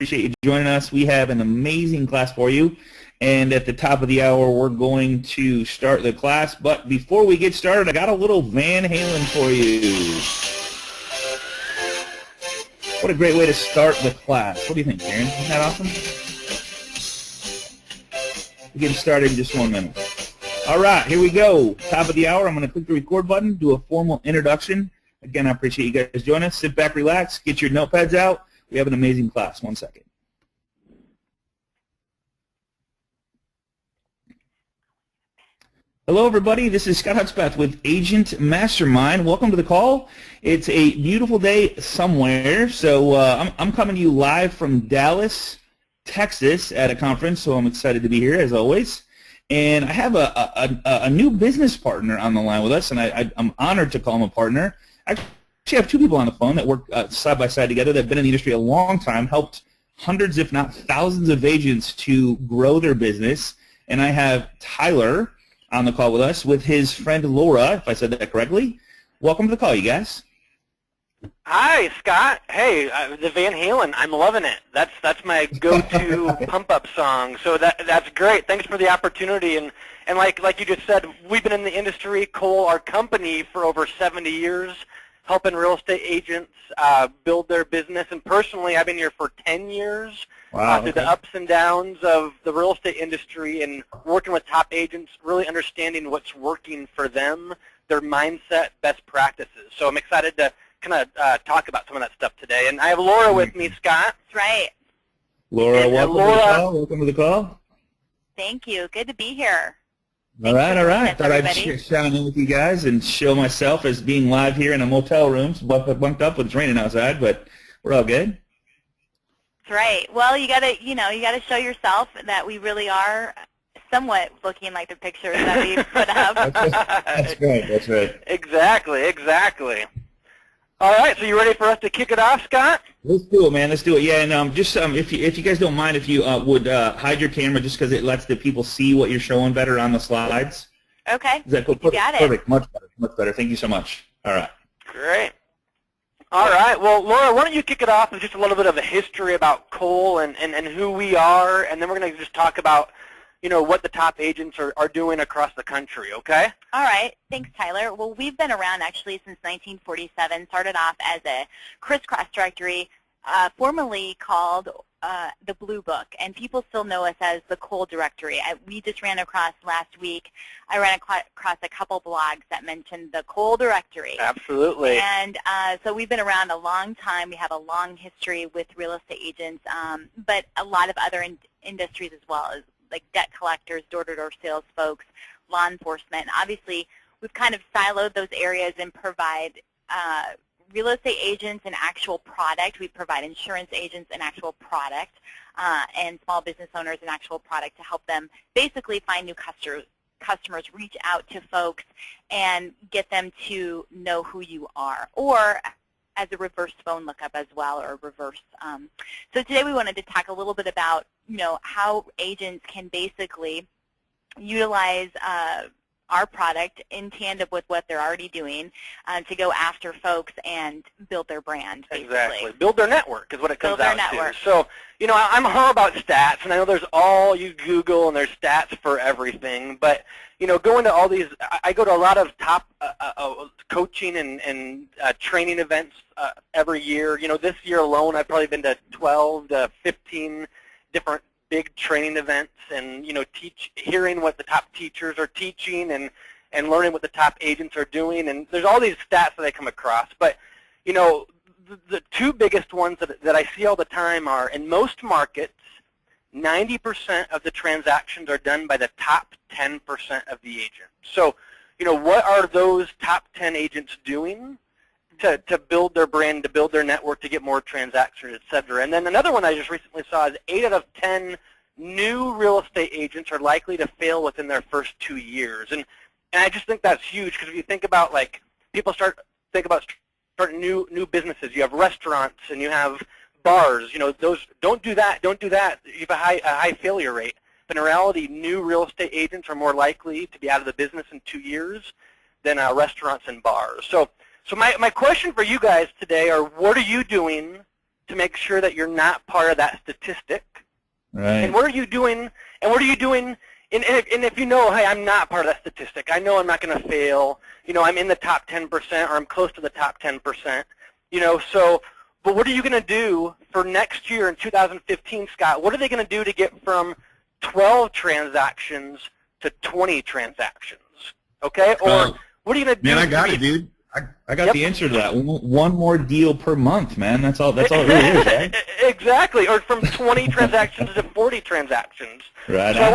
appreciate you joining us. We have an amazing class for you. And at the top of the hour, we're going to start the class. But before we get started, I got a little Van Halen for you. What a great way to start the class. What do you think, Karen? Isn't that awesome? We're getting started in just 1 minute. All right, here we go. Top of the hour, I'm going to click the record button, do a formal introduction. Again, I appreciate you guys joining us. Sit back, relax, get your notepads out. We have an amazing class. 1 second. Hello, everybody. This is Scott Hudspeth with Agent Mastermind. Welcome to the call. It's a beautiful day somewhere, so I'm coming to you live from Dallas, Texas at a conference, so I'm excited to be here, as always. And I have a new business partner on the line with us, and I'm honored to call him a partner. I actually have two people on the phone that work side by side together that have been in the industry a long time, helped hundreds, if not thousands, of agents to grow their business. And I have Tyler on the call with us with his friend Laura, if I said that correctly. Welcome to the call, you guys. Hi, Scott. Hey, the Van Halen, I'm loving it. That's my go-to pump-up song. So that's great. Thanks for the opportunity. And like you just said, we've been in the industry, Cole, our company, for over 70 years, helping real estate agents build their business. And personally, I've been here for 10 years. Wow, through the ups and downs of the real estate industry and working with top agents, really understanding what's working for them, their mindset, best practices. So I'm excited to kind of talk about some of that stuff today. And I have Laura with me, Scott. That's right. Laura, welcome to the call. Welcome to the call. Thank you. Good to be here. All right. Thought I'd chime in with you guys and show myself as being live here in a motel room, bunked up with it's raining outside, but we're all good. That's right. Well, you gotta show yourself that we really are somewhat looking like the pictures that we put up. That's right. Exactly. All right, so you ready for us to kick it off, Scott? Let's do it, man. Let's do it. Yeah, and if you guys don't mind, if you would hide your camera just because it lets the people see what you're showing better on the slides. Okay. Is that cool? You got it. Perfect. Much better. Thank you so much. All right. Great. All right. Well, Laura, why don't you kick it off with just a little bit of a history about Cole and who we are, and then we're going to just talk about, what the top agents are doing across the country, okay? All right. Thanks, Tyler. Well, we've been around actually since 1947, started off as a crisscross directory, formerly called the Blue Book, and people still know us as the Cole directory. We just ran across last week, I ran across a couple blogs that mentioned the Cole directory. Absolutely. And so we've been around a long time. We have a long history with real estate agents, but a lot of other industries as well, as like debt collectors, door-to-door sales folks, law enforcement. Obviously, we've kind of siloed those areas and provide real estate agents an actual product. We provide insurance agents an actual product and small business owners an actual product to help them basically find new customers, reach out to folks, and get them to know who you are, or as a reverse phone lookup as well, or reverse. So today we wanted to talk a little bit about how agents can basically utilize our product in tandem with what they're already doing to go after folks and build their brand, basically. Exactly. Build their network is what it comes out to. So, I'm all about stats, and I know you Google, and there's stats for everything. But, going to all these, I go to a lot of top coaching and training events every year. This year alone, I've probably been to 12 to 15 different big training events, and hearing what the top teachers are teaching and learning what the top agents are doing. And there's all these stats that I come across, but the two biggest ones that I see all the time are, in most markets, 90% of the transactions are done by the top 10% of the agents. So what are those top 10 agents doing to build their brand, to build their network, to get more transactions, et cetera? And then another one I just recently saw is 8 out of 10 new real estate agents are likely to fail within their first 2 years. And I just think that's huge, because if you think about, like, people think about starting new businesses. You have restaurants and you have bars. Those don't do that. You have a high failure rate. But in reality, new real estate agents are more likely to be out of the business in 2 years than restaurants and bars. So my question for you guys today are, what are you doing to make sure that you're not part of that statistic? Right. And what are you doing? And what are you doing? And if you know, hey, I'm not part of that statistic, I know I'm not going to fail. I'm in the top 10% or I'm close to the top 10%. So, but what are you going to do for next year in 2015, Scott? What are they going to do to get from 12 transactions to 20 transactions? Okay? Or what are you going to do? Man, I got it, dude. I got the answer to that. One more deal per month, man. That's all it really is, right? Exactly. Or from 20 transactions to 40 transactions. Right. So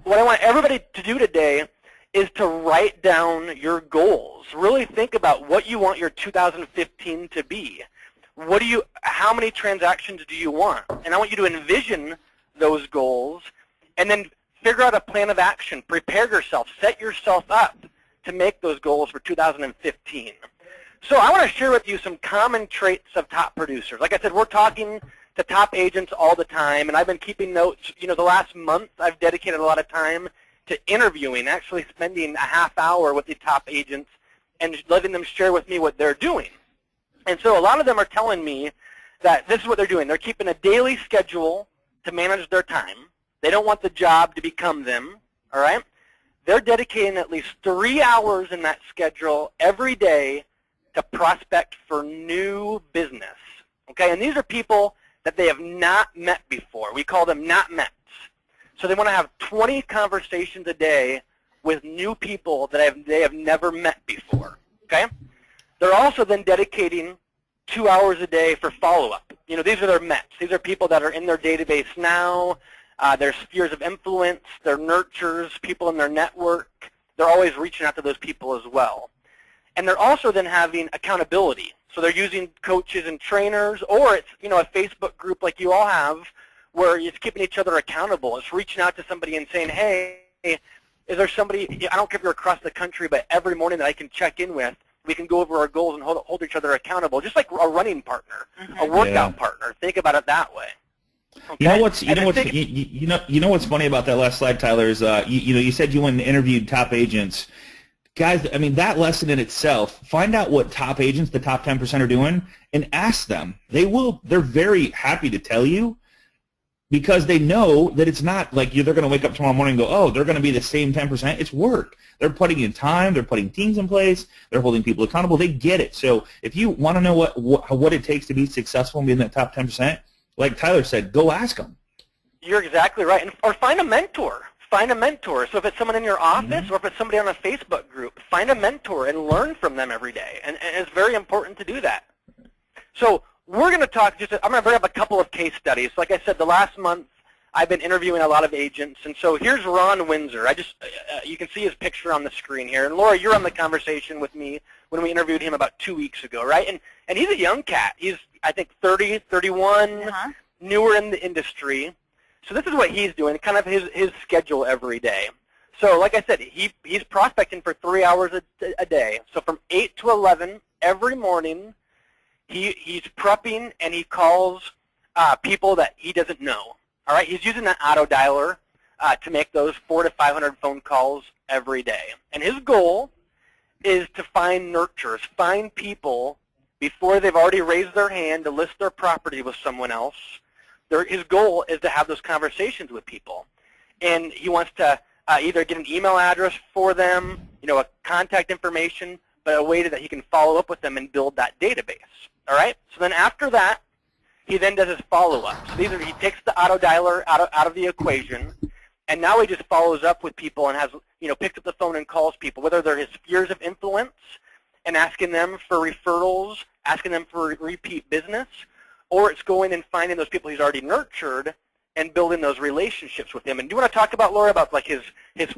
what I want everybody to do today is to write down your goals. Really think about what you want your 2015 to be. How many transactions do you want? And I want you to envision those goals and then figure out a plan of action. Prepare yourself. Set yourself up to make those goals for 2015. So I want to share with you some common traits of top producers. Like I said, we're talking to top agents all the time, and I've been keeping notes. The last month I've dedicated a lot of time to interviewing, actually spending a half hour with the top agents and letting them share with me what they're doing. And so a lot of them are telling me that this is what they're doing. They're keeping a daily schedule to manage their time. They don't want the job to become them, all right? They're dedicating at least 3 hours in that schedule every day to prospect for new business, okay? And these are people that they have not met before. We call them not mets. So they want to have 20 conversations a day with new people that they have never met before, okay? They're also then dedicating 2 hours a day for follow-up. These are their mets. These are people that are in their database now. Their spheres of influence, their nurtures, people in their network. They're always reaching out to those people as well. And they're also then having accountability. So they're using coaches and trainers, or it's a Facebook group like you all have where it's keeping each other accountable. It's reaching out to somebody and saying, hey, is there somebody, I don't care if you're across the country, but every morning that I can check in with, we can go over our goals and hold each other accountable, just like a running partner, a workout partner. Think about it that way. Okay. You know what's funny about that last slide, Tyler, is you said you went and interviewed top agents. Guys, I mean, that lesson in itself, find out what top agents, the top 10% are doing, and ask them. They're very happy to tell you because they know that it's not like they're going to wake up tomorrow morning and go, oh, they're going to be the same 10%. It's work. They're putting in time. They're putting teams in place. They're holding people accountable. They get it. So if you want to know what it takes to be successful and be in that top 10%, like Tyler said, go ask them. You're exactly right. Or find a mentor. Find a mentor. So if it's someone in your office or if it's somebody on a Facebook group, find a mentor and learn from them every day. And it's very important to do that. So we're going to talk I'm going to bring up a couple of case studies. Like I said, the last month I've been interviewing a lot of agents. And so here's Ron Windsor. You can see his picture on the screen here. And Laura, you're on the conversation with me when we interviewed him about 2 weeks ago, right? And he's a young cat. He's, I think, 30, 31, newer in the industry. So this is what he's doing, kind of his schedule every day. So like I said, he's prospecting for 3 hours a day. So from 8 to 11 every morning, he's prepping and he calls people that he doesn't know. All right, he's using that auto dialer to make those 400 to 500 phone calls every day. And his goal is to find nurturers, find people before they've already raised their hand to list their property with someone else. His goal is to have those conversations with people. And he wants to either get an email address for them, a contact information, but a way that he can follow up with them and build that database. All right? So then after that, he then does his follow-up. So he takes the auto dialer out of the equation, and now he just follows up with people and has, picks up the phone and calls people, whether they're his spheres of influence and asking them for referrals, asking them for repeat business, or it's going and finding those people he's already nurtured and building those relationships with him. And do you want to talk about, Laura, about like his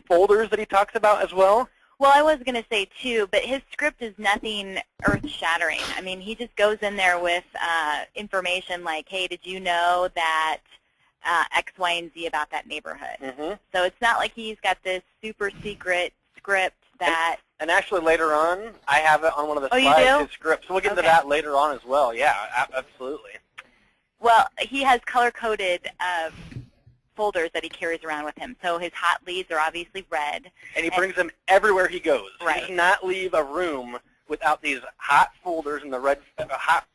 folders that he talks about as well? Well, I was going to say too, but his script is nothing earth-shattering. I mean, he just goes in there with information like, hey, did you know that X, Y, and Z about that neighborhood? Mm-hmm. So it's not like he's got this super secret script that... And actually later on, I have it on one of the slides, you do? His script. So we'll get into that later on as well. Yeah, absolutely. Well, he has color-coded folders that he carries around with him. So his hot leads are obviously red. And he brings them everywhere he goes. Right. He does not leave a room without these hot folders and the red hot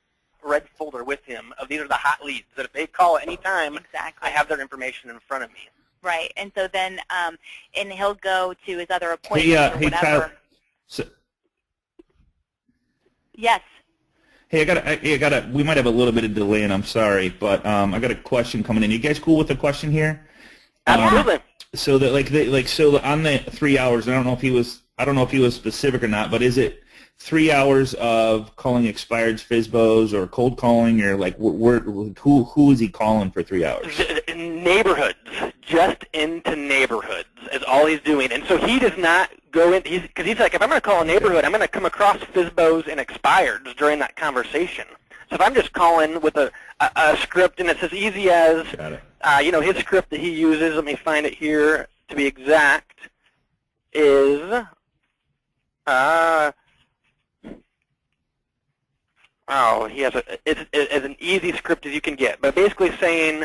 red folder with him of these are the hot leads that if they call at any time, Exactly. I have their information in front of me. Right, and so then, and he'll go to his other appointments or Hey, whatever. Kyle. So, Yes. hey, I got we might have a little bit of delay, and I'm sorry, but I got a question coming in. You guys cool with the question here? Absolutely. So that so on the 3 hours, I don't know if he was specific or not, but is it 3 hours of calling expired FSBOs or cold calling, or like who is he calling for 3 hours? Neighborhoods, just into neighborhoods is all he's doing. And so he does not go in, because he's like, if I'm going to call a neighborhood, I'm going to come across FSBOs and expireds during that conversation. So if I'm just calling with a script, and it's as easy as, his script that he uses, let me find it here to be exact, is, he has it's as an easy script as you can get. But basically saying,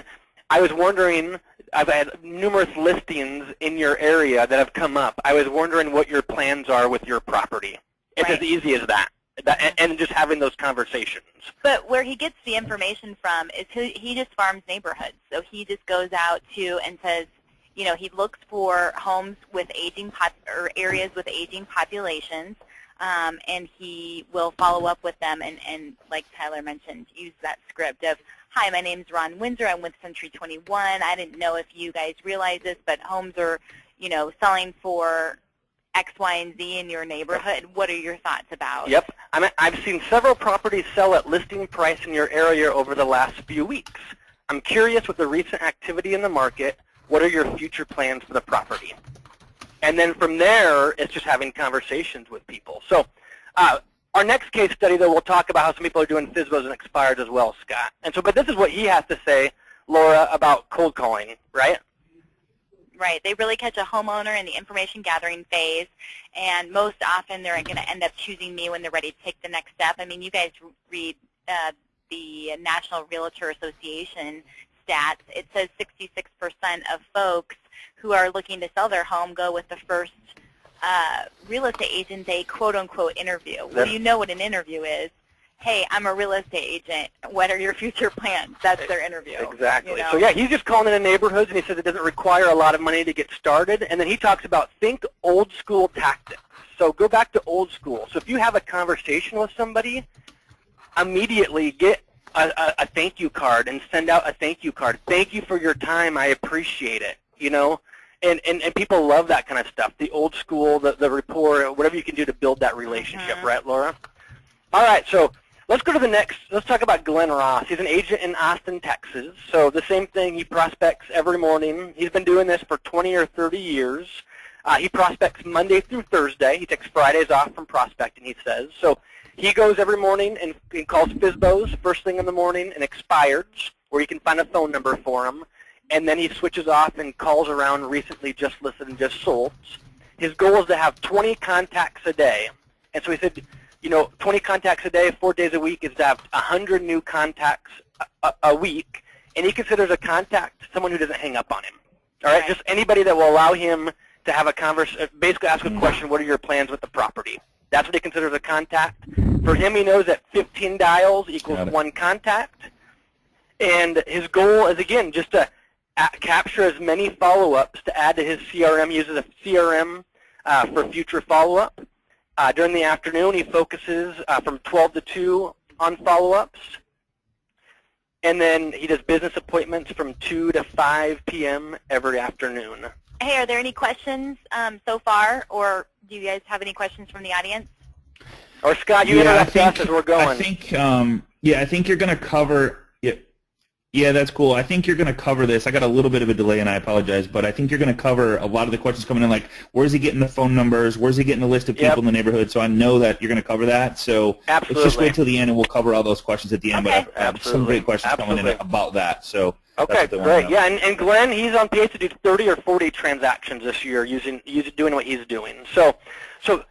I was wondering, I've had numerous listings in your area that have come up. I was wondering what your plans are with your property. It's as easy as that. And just having those conversations. But where he gets the information from is he just farms neighborhoods. So he just goes out to and says, he looks for homes with aging or areas with aging populations, and he will follow up with them and like Tyler mentioned, use that script of, hi, my name's Ron Windsor. I'm with Century 21. I didn't know if you guys realize this, but homes are, selling for X, Y, and Z in your neighborhood. What are your thoughts about? Yep. I've seen several properties sell at listing price in your area over the last few weeks. I'm curious with the recent activity in the market, what are your future plans for the property? And then from there, it's just having conversations with people. So our next case study, though, we'll talk about how some people are doing FSBOs and expireds as well, Scott. And so, but this is what he has to say, Laura, about cold calling, right? Right. They really catch a homeowner in the information gathering phase, and most often they're going to end up choosing me when they're ready to take the next step. I mean, you guys read the National Realtor Association stats. It says 66% of folks who are looking to sell their home go with the first real estate agent they quote-unquote interview. Well, you know what an interview is. Hey, I'm a real estate agent. What are your future plans? That's their interview. Exactly. So, yeah, he's just calling in the neighborhoods, and he says it doesn't require a lot of money to get started. And then he talks about think old school tactics. So go back to old school. So if you have a conversation with somebody, immediately get a thank you card and send out a thank you card. Thank you for your time. I appreciate it, And people love that kind of stuff, the old school, the rapport, whatever you can do to build that relationship, right, Laura? All right, so let's go to the next. Let's talk about Glenn Ross. He's an agent in Austin, Texas. So the same thing, he prospects every morning. He's been doing this for 20 or 30 years. He prospects Monday through Thursday. He takes Fridays off from prospecting, he says. So he goes every morning and calls FSBOs first thing in the morning and expireds, where you can find a phone number for him. And then he switches off and calls around recently just listed and just sold. His goal is to have 20 contacts a day. And so he said, 20 contacts a day, 4 days a week is to have 100 new contacts a week. And he considers a contact someone who doesn't hang up on him. All right, just anybody that will allow him to have a conversation, basically ask a question, what are your plans with the property? That's what he considers a contact. For him, he knows that 15 dials equals 1 contact. And his goal is, again, just to capture as many follow-ups to add to his CRM. He uses a CRM for future follow-up. During the afternoon, he focuses from 12 to 2 on follow-ups. And then he does business appointments from 2 to 5 p.m. every afternoon. Hey, are there any questions so far, or do you guys have any questions from the audience? Or Scott, you interrupt us as we're going. I think you're going to cover. Yeah, that's cool. I think you're going to cover this. I got a little bit of a delay, and I apologize, but I think you're going to cover a lot of the questions coming in, like where's he getting the phone numbers, where's he getting the list of people in the neighborhood, so I know that you're going to cover that. So let's just wait till the end, and we'll cover all those questions at the end. Okay. But I have some great questions coming in about that. So okay, great. Yeah, and Glenn, he's on pace to do 30 or 40 transactions this year doing what he's doing. So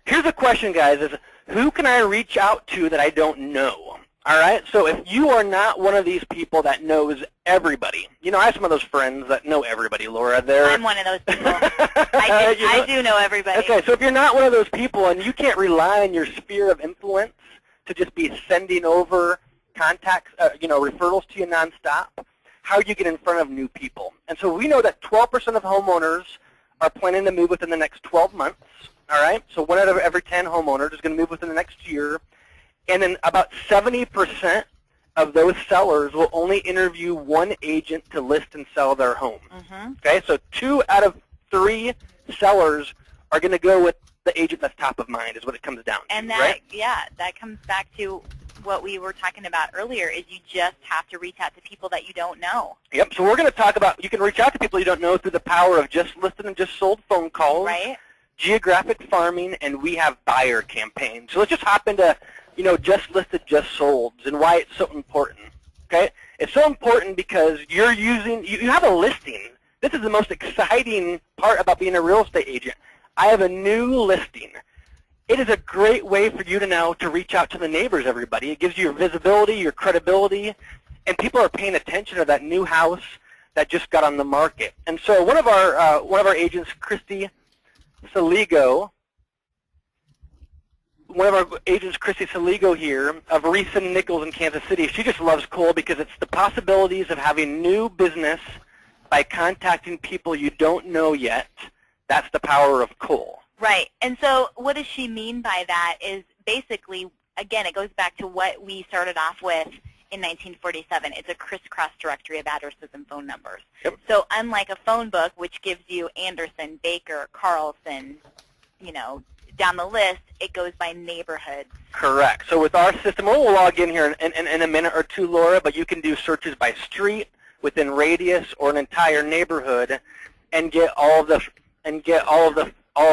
here's a question, guys, is who can I reach out to that I don't know? All right, so if you are not one of these people that knows everybody, I have some of those friends that know everybody, Laura. I'm one of those people. I do know everybody. Okay, so if you're not one of those people and you can't rely on your sphere of influence to just be sending over contacts, referrals to you nonstop, how do you get in front of new people? And so we know that 12% of homeowners are planning to move within the next 12 months, all right? So 1 out of every 10 homeowners is going to move within the next year. And then about 70% of those sellers will only interview 1 agent to list and sell their home. Okay, so 2 out of 3 sellers are going to go with the agent that's top of mind is what it comes down to, and that, right? Yeah, that comes back to what we were talking about earlier, is you just have to reach out to people that you don't know. Yep, so we're going to talk about, you can reach out to people you don't know through the power of just listed and just sold phone calls, right? Geographic farming, and we have buyer campaigns. So let's just hop into, just listed, just sold, and why it's so important, okay? It's so important because you have a listing. This is the most exciting part about being a real estate agent. I have a new listing. It is a great way for you to now to reach out to the neighbors, everybody. It gives you your visibility, your credibility, and people are paying attention to that new house that just got on the market. And so one of our agents, Christy Saligo, here of Reese and Nichols in Kansas City, she just loves Cole because it's the possibilities of having new business by contacting people you don't know yet. That's the power of Cole. Right. And so what does she mean by that is basically, again, it goes back to what we started off with in 1947. It's a crisscross directory of addresses and phone numbers. Yep. So unlike a phone book, which gives you Anderson, Baker, Carlson, down the list, it goes by neighborhoods. Correct. So with our system, we'll log in here in a minute or two, Laura, but you can do searches by street, within radius, or an entire neighborhood, and get all of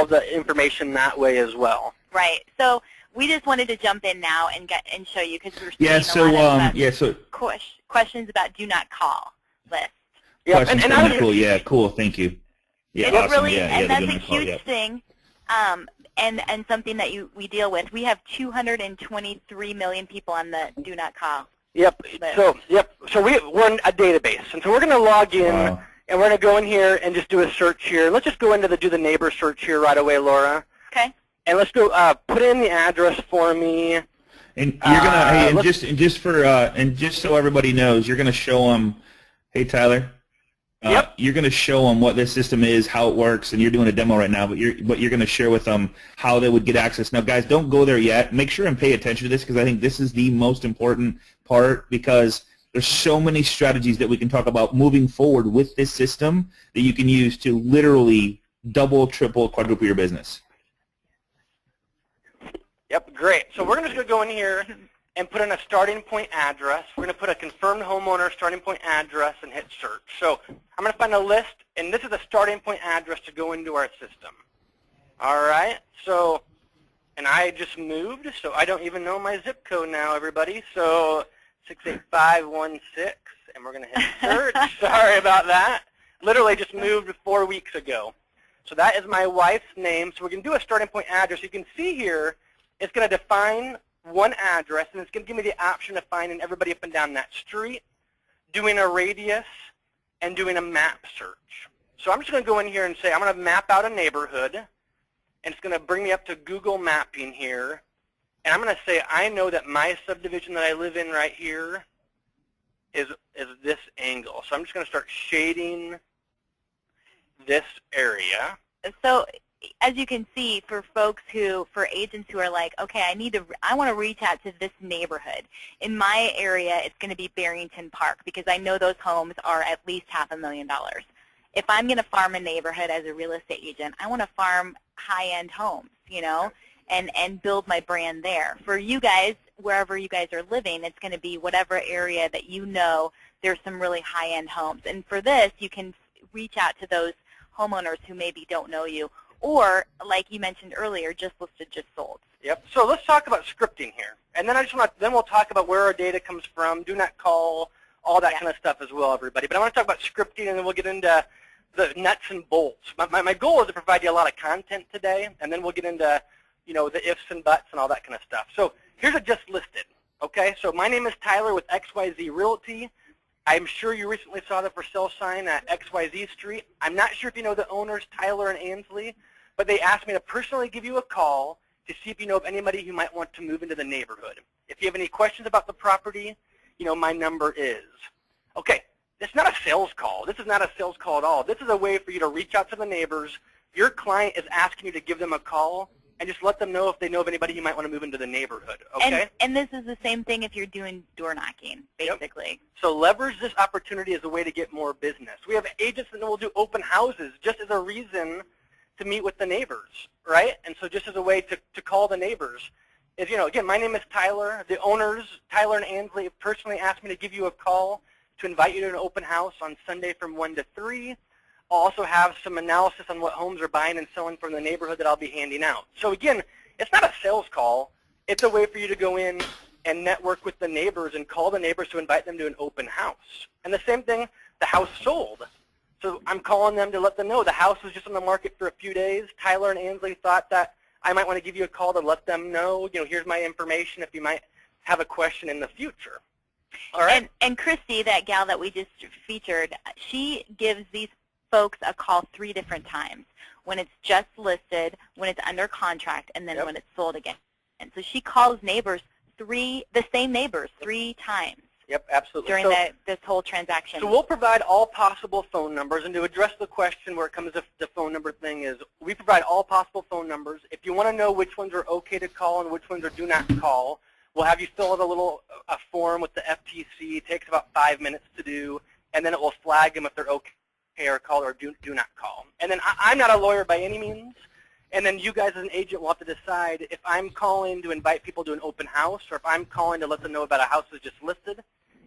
the information that way as well. Right. So we just wanted to jump in now and show you, because we're seeing questions about do not call list. Yeah, questions from Nicole. Yeah, cool. Thank you. Yeah, it's awesome. really, yeah, and that's a call, huge thing, and something that we deal with. We have 223 million people on the do not call. Yep. list. So we're in a database, and so we're going to log in. Wow. And we're going to go in here and just do a search here. Let's just go into do the neighbor search here right away, Laura. Okay. And let's go put in the address for me. And you're gonna just so everybody knows, you're gonna show them. Hey, Tyler. Yep. You're gonna show them what this system is, how it works, and you're doing a demo right now. But you're gonna share with them how they would get access. Now, guys, don't go there yet. Make sure and pay attention to this, because I think this is the most important part, because there's so many strategies that we can talk about moving forward with this system that you can use to literally double, triple, quadruple your business. Yep, great. So we're just going to go in here and put in a starting point address. We're going to put a confirmed homeowner starting point address and hit search. So I'm going to find a list, and this is a starting point address to go into our system. All right. So, and I just moved, so I don't even know my zip code now, everybody. So 68516, and we're going to hit search. Sorry about that. Literally just moved 4 weeks ago. So that is my wife's name. So we're going to do a starting point address. You can see here, it's going to define one address, and it's going to give me the option of finding everybody up and down that street, doing a radius, and doing a map search. So I'm just going to go in here and say I'm going to map out a neighborhood, and it's going to bring me up to Google Mapping here. And I'm going to say I know that my subdivision that I live in right here is this angle. So I'm just going to start shading this area. So as you can see, for agents who are like, okay, I want to reach out to this neighborhood. In my area, it's going to be Barrington Park, because I know those homes are at least $500,000. If I'm going to farm a neighborhood as a real estate agent, I want to farm high-end homes, and build my brand there. For you guys, wherever you guys are living, it's going to be whatever area that there's some really high-end homes. And for this, you can reach out to those homeowners who maybe don't know you, or, like you mentioned earlier, just listed, just sold. Yep. So let's talk about scripting here. And then then we'll talk about where our data comes from, do not call, all that kind of stuff as well, everybody. But I want to talk about scripting, and then we'll get into the nuts and bolts. My goal is to provide you a lot of content today, and then we'll get into the ifs and buts and all that kind of stuff. So here's a just listed, okay? So my name is Tyler with XYZ Realty. I'm sure you recently saw the for sale sign at XYZ Street. I'm not sure if you know the owners, Tyler and Ansley, but they asked me to personally give you a call to see if you know of anybody who might want to move into the neighborhood. If you have any questions about the property, my number is. Okay, it's not a sales call. This is not a sales call at all. This is a way for you to reach out to the neighbors. Your client is asking you to give them a call, and just let them know if they know of anybody you might want to move into the neighborhood, okay? And this is the same thing if you're doing door knocking, basically. Yep. So leverage this opportunity as a way to get more business. We have agents that will do open houses just as a reason to meet with the neighbors, right? And so just as a way to call the neighbors. Is, again, my name is Tyler. The owners, Tyler and Ansley, have personally asked me to give you a call to invite you to an open house on Sunday from 1 to 3. I'll also have some analysis on what homes are buying and selling from the neighborhood that I'll be handing out. So again, it's not a sales call. It's a way for you to go in and network with the neighbors and call the neighbors to invite them to an open house. And the same thing, the house sold. So I'm calling them to let them know the house was just on the market for a few days. Tyler and Ansley thought that I might want to give you a call to let them know, here's my information if you might have a question in the future. All right. And Christy, that gal that we just featured, she gives these folks a call 3 different times, when it's just listed, when it's under contract, and then when it's sold again. And so she calls neighbors the same neighbors 3 times. Yep, absolutely. During this whole transaction. So we'll provide all possible phone numbers, and to address the question where it comes to the phone number thing is, we provide all possible phone numbers. If you want to know which ones are okay to call and which ones are do not call, we'll have you fill out a form with the FTC. It takes about 5 minutes to do, and then it will flag them if they're okay or call or do not call. And then I'm not a lawyer by any means, and then you guys as an agent will have to decide if I'm calling to invite people to an open house or if I'm calling to let them know about a house that's just listed,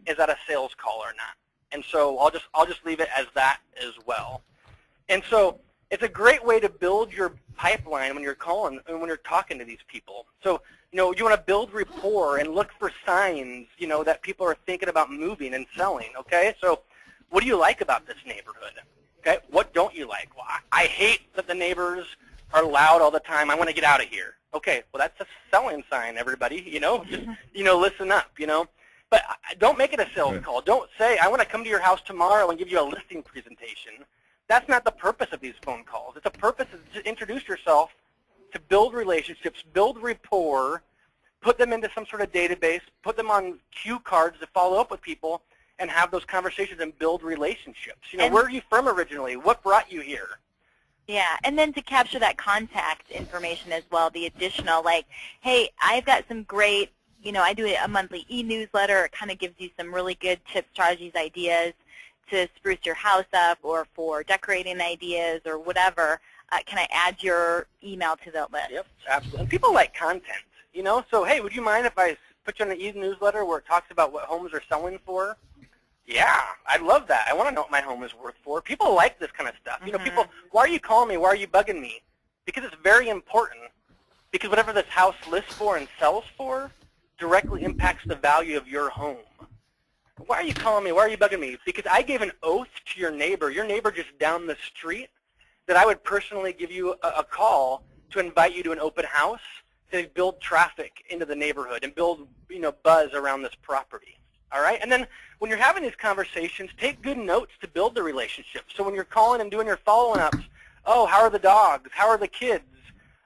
is that a sales call or not? And so I'll just leave it as that as well. And so it's a great way to build your pipeline when you're calling and when you're talking to these people. So you want to build rapport and look for signs, that people are thinking about moving and selling, okay? So what do you like about this neighborhood? Okay, what don't you like? Well, I hate that the neighbors are loud all the time. I want to get out of here. Okay, well, that's a selling sign, everybody, just, listen up, But don't make it a sales call. Don't say, I want to come to your house tomorrow and give you a listing presentation. That's not the purpose of these phone calls. It's a purpose to introduce yourself, to build relationships, build rapport, put them into some sort of database, put them on cue cards to follow up with people, and have those conversations and build relationships. Where are you from originally? What brought you here? Yeah, and then to capture that contact information as well, the additional, like, hey, I've got some great, I do a monthly e-newsletter. It kind of gives you some really good tips, strategies, ideas to spruce your house up or for decorating ideas or whatever. Can I add your email to that list? Yep, absolutely. And people like content, So, hey, would you mind if I put you on an e-newsletter where it talks about what homes are selling for? Yeah, I'd love that. I want to know what my home is worth for. People like this kind of stuff. People, why are you calling me? Why are you bugging me? Because it's very important. Because whatever this house lists for and sells for directly impacts the value of your home. Why are you calling me? Why are you bugging me? Because I gave an oath to your neighbor just down the street, that I would personally give you a call to invite you to an open house to build traffic into the neighborhood and build, buzz around this property. All right? And then when you're having these conversations, take good notes to build the relationship. So when you're calling and doing your follow-ups, oh, how are the dogs? How are the kids?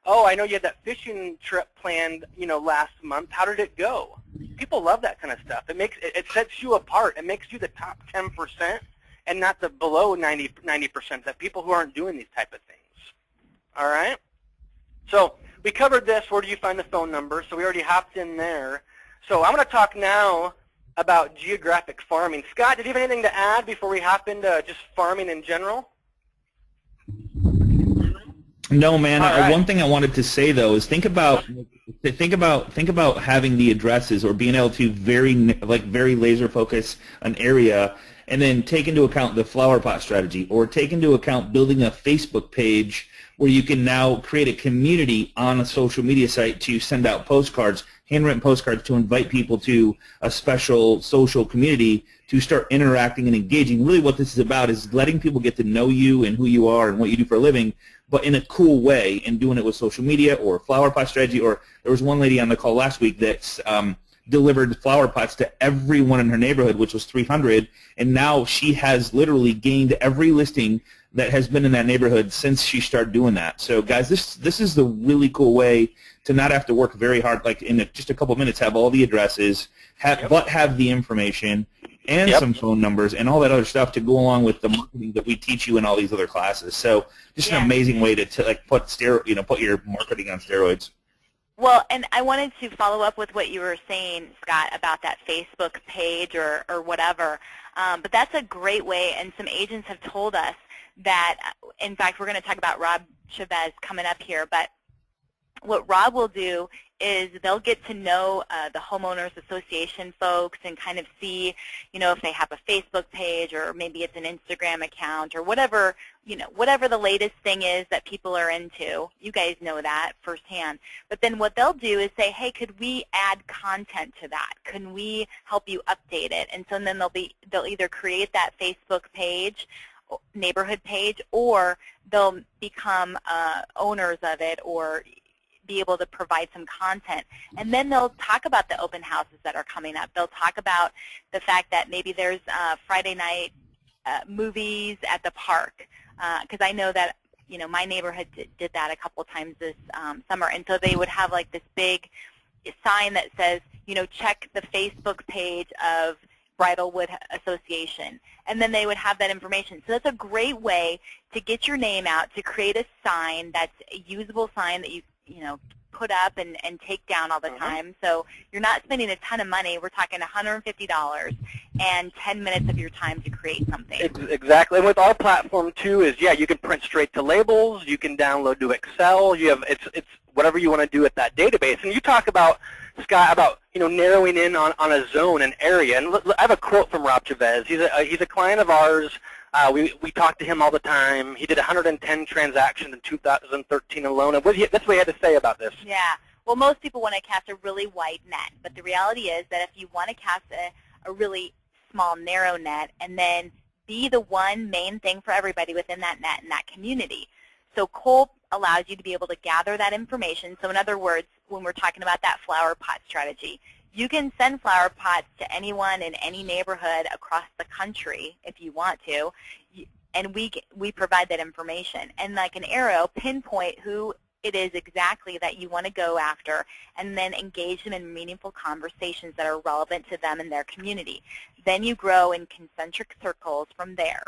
Oh, I know you had that fishing trip planned, last month. How did it go? People love that kind of stuff. It sets you apart. It makes you the top 10% and not the below 90%, that people who aren't doing these type of things. All right? So we covered this. Where do you find the phone number? So we already hopped in there. So I'm going to talk now about geographic farming. Scott, did you have anything to add before we hop into just farming in general? No, man. Right. One thing I wanted to say though is think about having the addresses or being able to very laser focus an area, and then take into account the flower pot strategy, or take into account building a Facebook page where you can now create a community on a social media site to send out postcards, handwritten postcards, to invite people to a special social community to start interacting and engaging. Really what this is about is letting people get to know you and who you are and what you do for a living, but in a cool way, and doing it with social media or flower pot strategy. Or there was one lady on the call last week that delivered flower pots to everyone in her neighborhood, which was 300, and now she has literally gained every listing that has been in that neighborhood since she started doing that. So guys, this is the really cool way to not have to work very hard, like in just a couple minutes, have all the addresses, but have the information and some phone numbers and all that other stuff to go along with the marketing that we teach you in all these other classes. So just an amazing way to like put your marketing on steroids. Well, and I wanted to follow up with what you were saying, Scott, about that Facebook page or whatever. But that's a great way, and some agents have told us that, in fact, we're going to talk about Rob Chavez coming up here, but what Rob will do is they'll get to know the homeowners association folks and kind of see, if they have a Facebook page or maybe it's an Instagram account or whatever, whatever the latest thing is that people are into. You guys know that firsthand. But then what they'll do is say, hey, could we add content to that? Can we help you update it? And so then they'll either create that Facebook page, neighborhood page, or they'll become owners of it or be able to provide some content. And then they'll talk about the open houses that are coming up. They'll talk about the fact that maybe there's Friday night movies at the park, because I know that my neighborhood did that a couple times this summer. And so they would have like this big sign that says, check the Facebook page of Bridalwood Association, and then they would have that information. So that's a great way to get your name out, to create a sign that's a usable sign that you put up and take down all the time. So you're not spending a ton of money. We're talking $150 and 10 minutes of your time to create something. Exactly. And with our platform too is, you can print straight to labels. You can download to Excel. You have it's whatever you want to do with that database. And you talk about, Scott, about narrowing in on a zone, an area. And I have a quote from Rob Chavez. He's a client of ours. We talk to him all the time. He did 110 transactions in 2013 alone. And that's what he had to say about this. Yeah. Well, most people want to cast a really wide net, but the reality is that if you want to cast a really small, narrow net and then be the one main thing for everybody within that net and that community. So Cole allows you to be able to gather that information. So in other words, when we're talking about that flower pot strategy, you can send flower pots to anyone in any neighborhood across the country if you want to, and we provide that information. And like an arrow, pinpoint who it is exactly that you want to go after, and then engage them in meaningful conversations that are relevant to them and their community. Then you grow in concentric circles from there.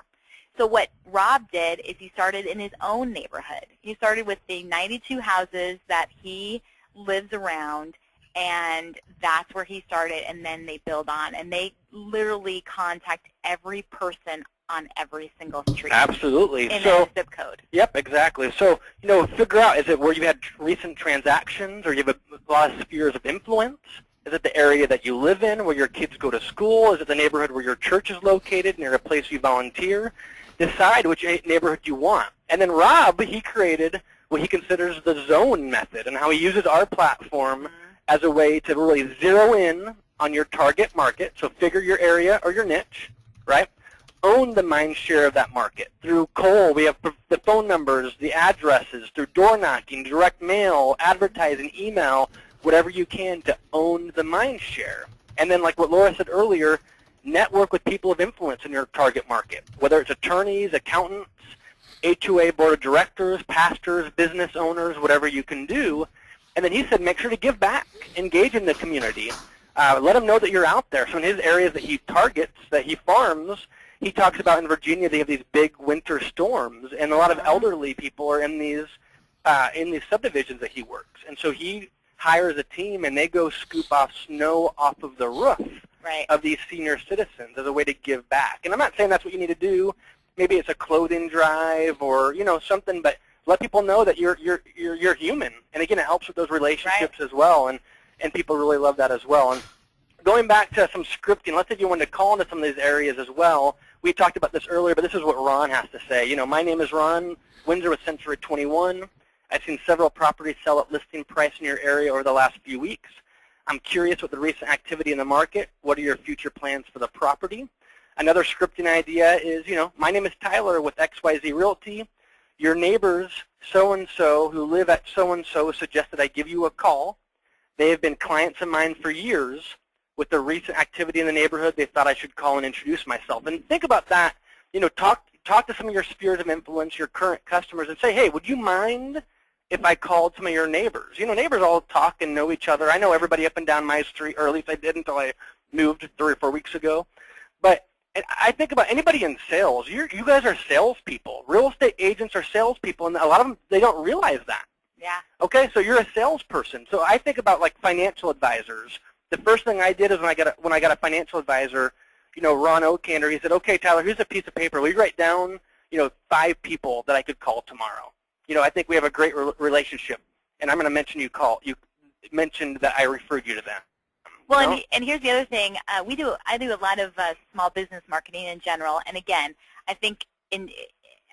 So what Rob did is he started in his own neighborhood. He started with the 92 houses that he lives around, and that's where he started, and then they build on. And they literally contact every person on every single street. Absolutely. In a zip code. Yep, exactly. So, figure out, is it where you had recent transactions, or you have a lot of spheres of influence? Is it the area that you live in, where your kids go to school? Is it the neighborhood where your church is located, near a place you volunteer? Decide which neighborhood you want. And then Rob, he created what he considers the zone method, and how he uses our platform as a way to really zero in on your target market. So figure your area or your niche, right? Own the mind share of that market. Through Cole, we have the phone numbers, the addresses, through door knocking, direct mail, advertising, email, whatever you can to own the mind share. And then like what Laura said earlier, network with people of influence in your target market, whether it's attorneys, accountants, HOA board of directors, pastors, business owners, whatever you can do. And then he said, make sure to give back, engage in the community, let them know that you're out there. So in his areas that he targets, that he farms, he talks about in Virginia they have these big winter storms, and a lot of elderly people are in these subdivisions that he works. And so he hires a team, and they go scoop off snow off of the roof of these senior citizens as a way to give back. And I'm not saying that's what you need to do. Maybe it's a clothing drive or something, but let people know that you're human. And again, it helps with those relationships as well, and people really love that as well. And going back to some scripting, let's say you wanted to call into some of these areas as well. We talked about this earlier, but this is what Ron has to say. My name is Ron Windsor with Century 21. I've seen several properties sell at listing price in your area over the last few weeks. I'm curious with the recent activity in the market. What are your future plans for the property? Another scripting idea is, my name is Tyler with XYZ Realty. Your neighbors, so-and-so, who live at so-and-so, suggested I give you a call. They have been clients of mine for years. With the recent activity in the neighborhood, they thought I should call and introduce myself. And think about that. talk to some of your spheres of influence, your current customers, and say, hey, would you mind if I called some of your neighbors? You know, neighbors all talk and know each other. I know everybody up and down my street, or at least I did until I moved 3 or 4 weeks ago. But I think about anybody in sales. You guys are salespeople. Real estate agents are salespeople, and a lot of them, they don't realize that. Yeah. Okay, so you're a salesperson. So I think about like financial advisors. The first thing I did is when I got a financial advisor, you know, Ron O'Kander, he said, okay, Tyler, here's a piece of paper. Will you write down, you know, 5 people that I could call tomorrow? You know, I think we have a great relationship, and I'm going to mention you mentioned that I referred you to them. Well, you know? and here's the other thing. I do a lot of small business marketing in general, and again, I think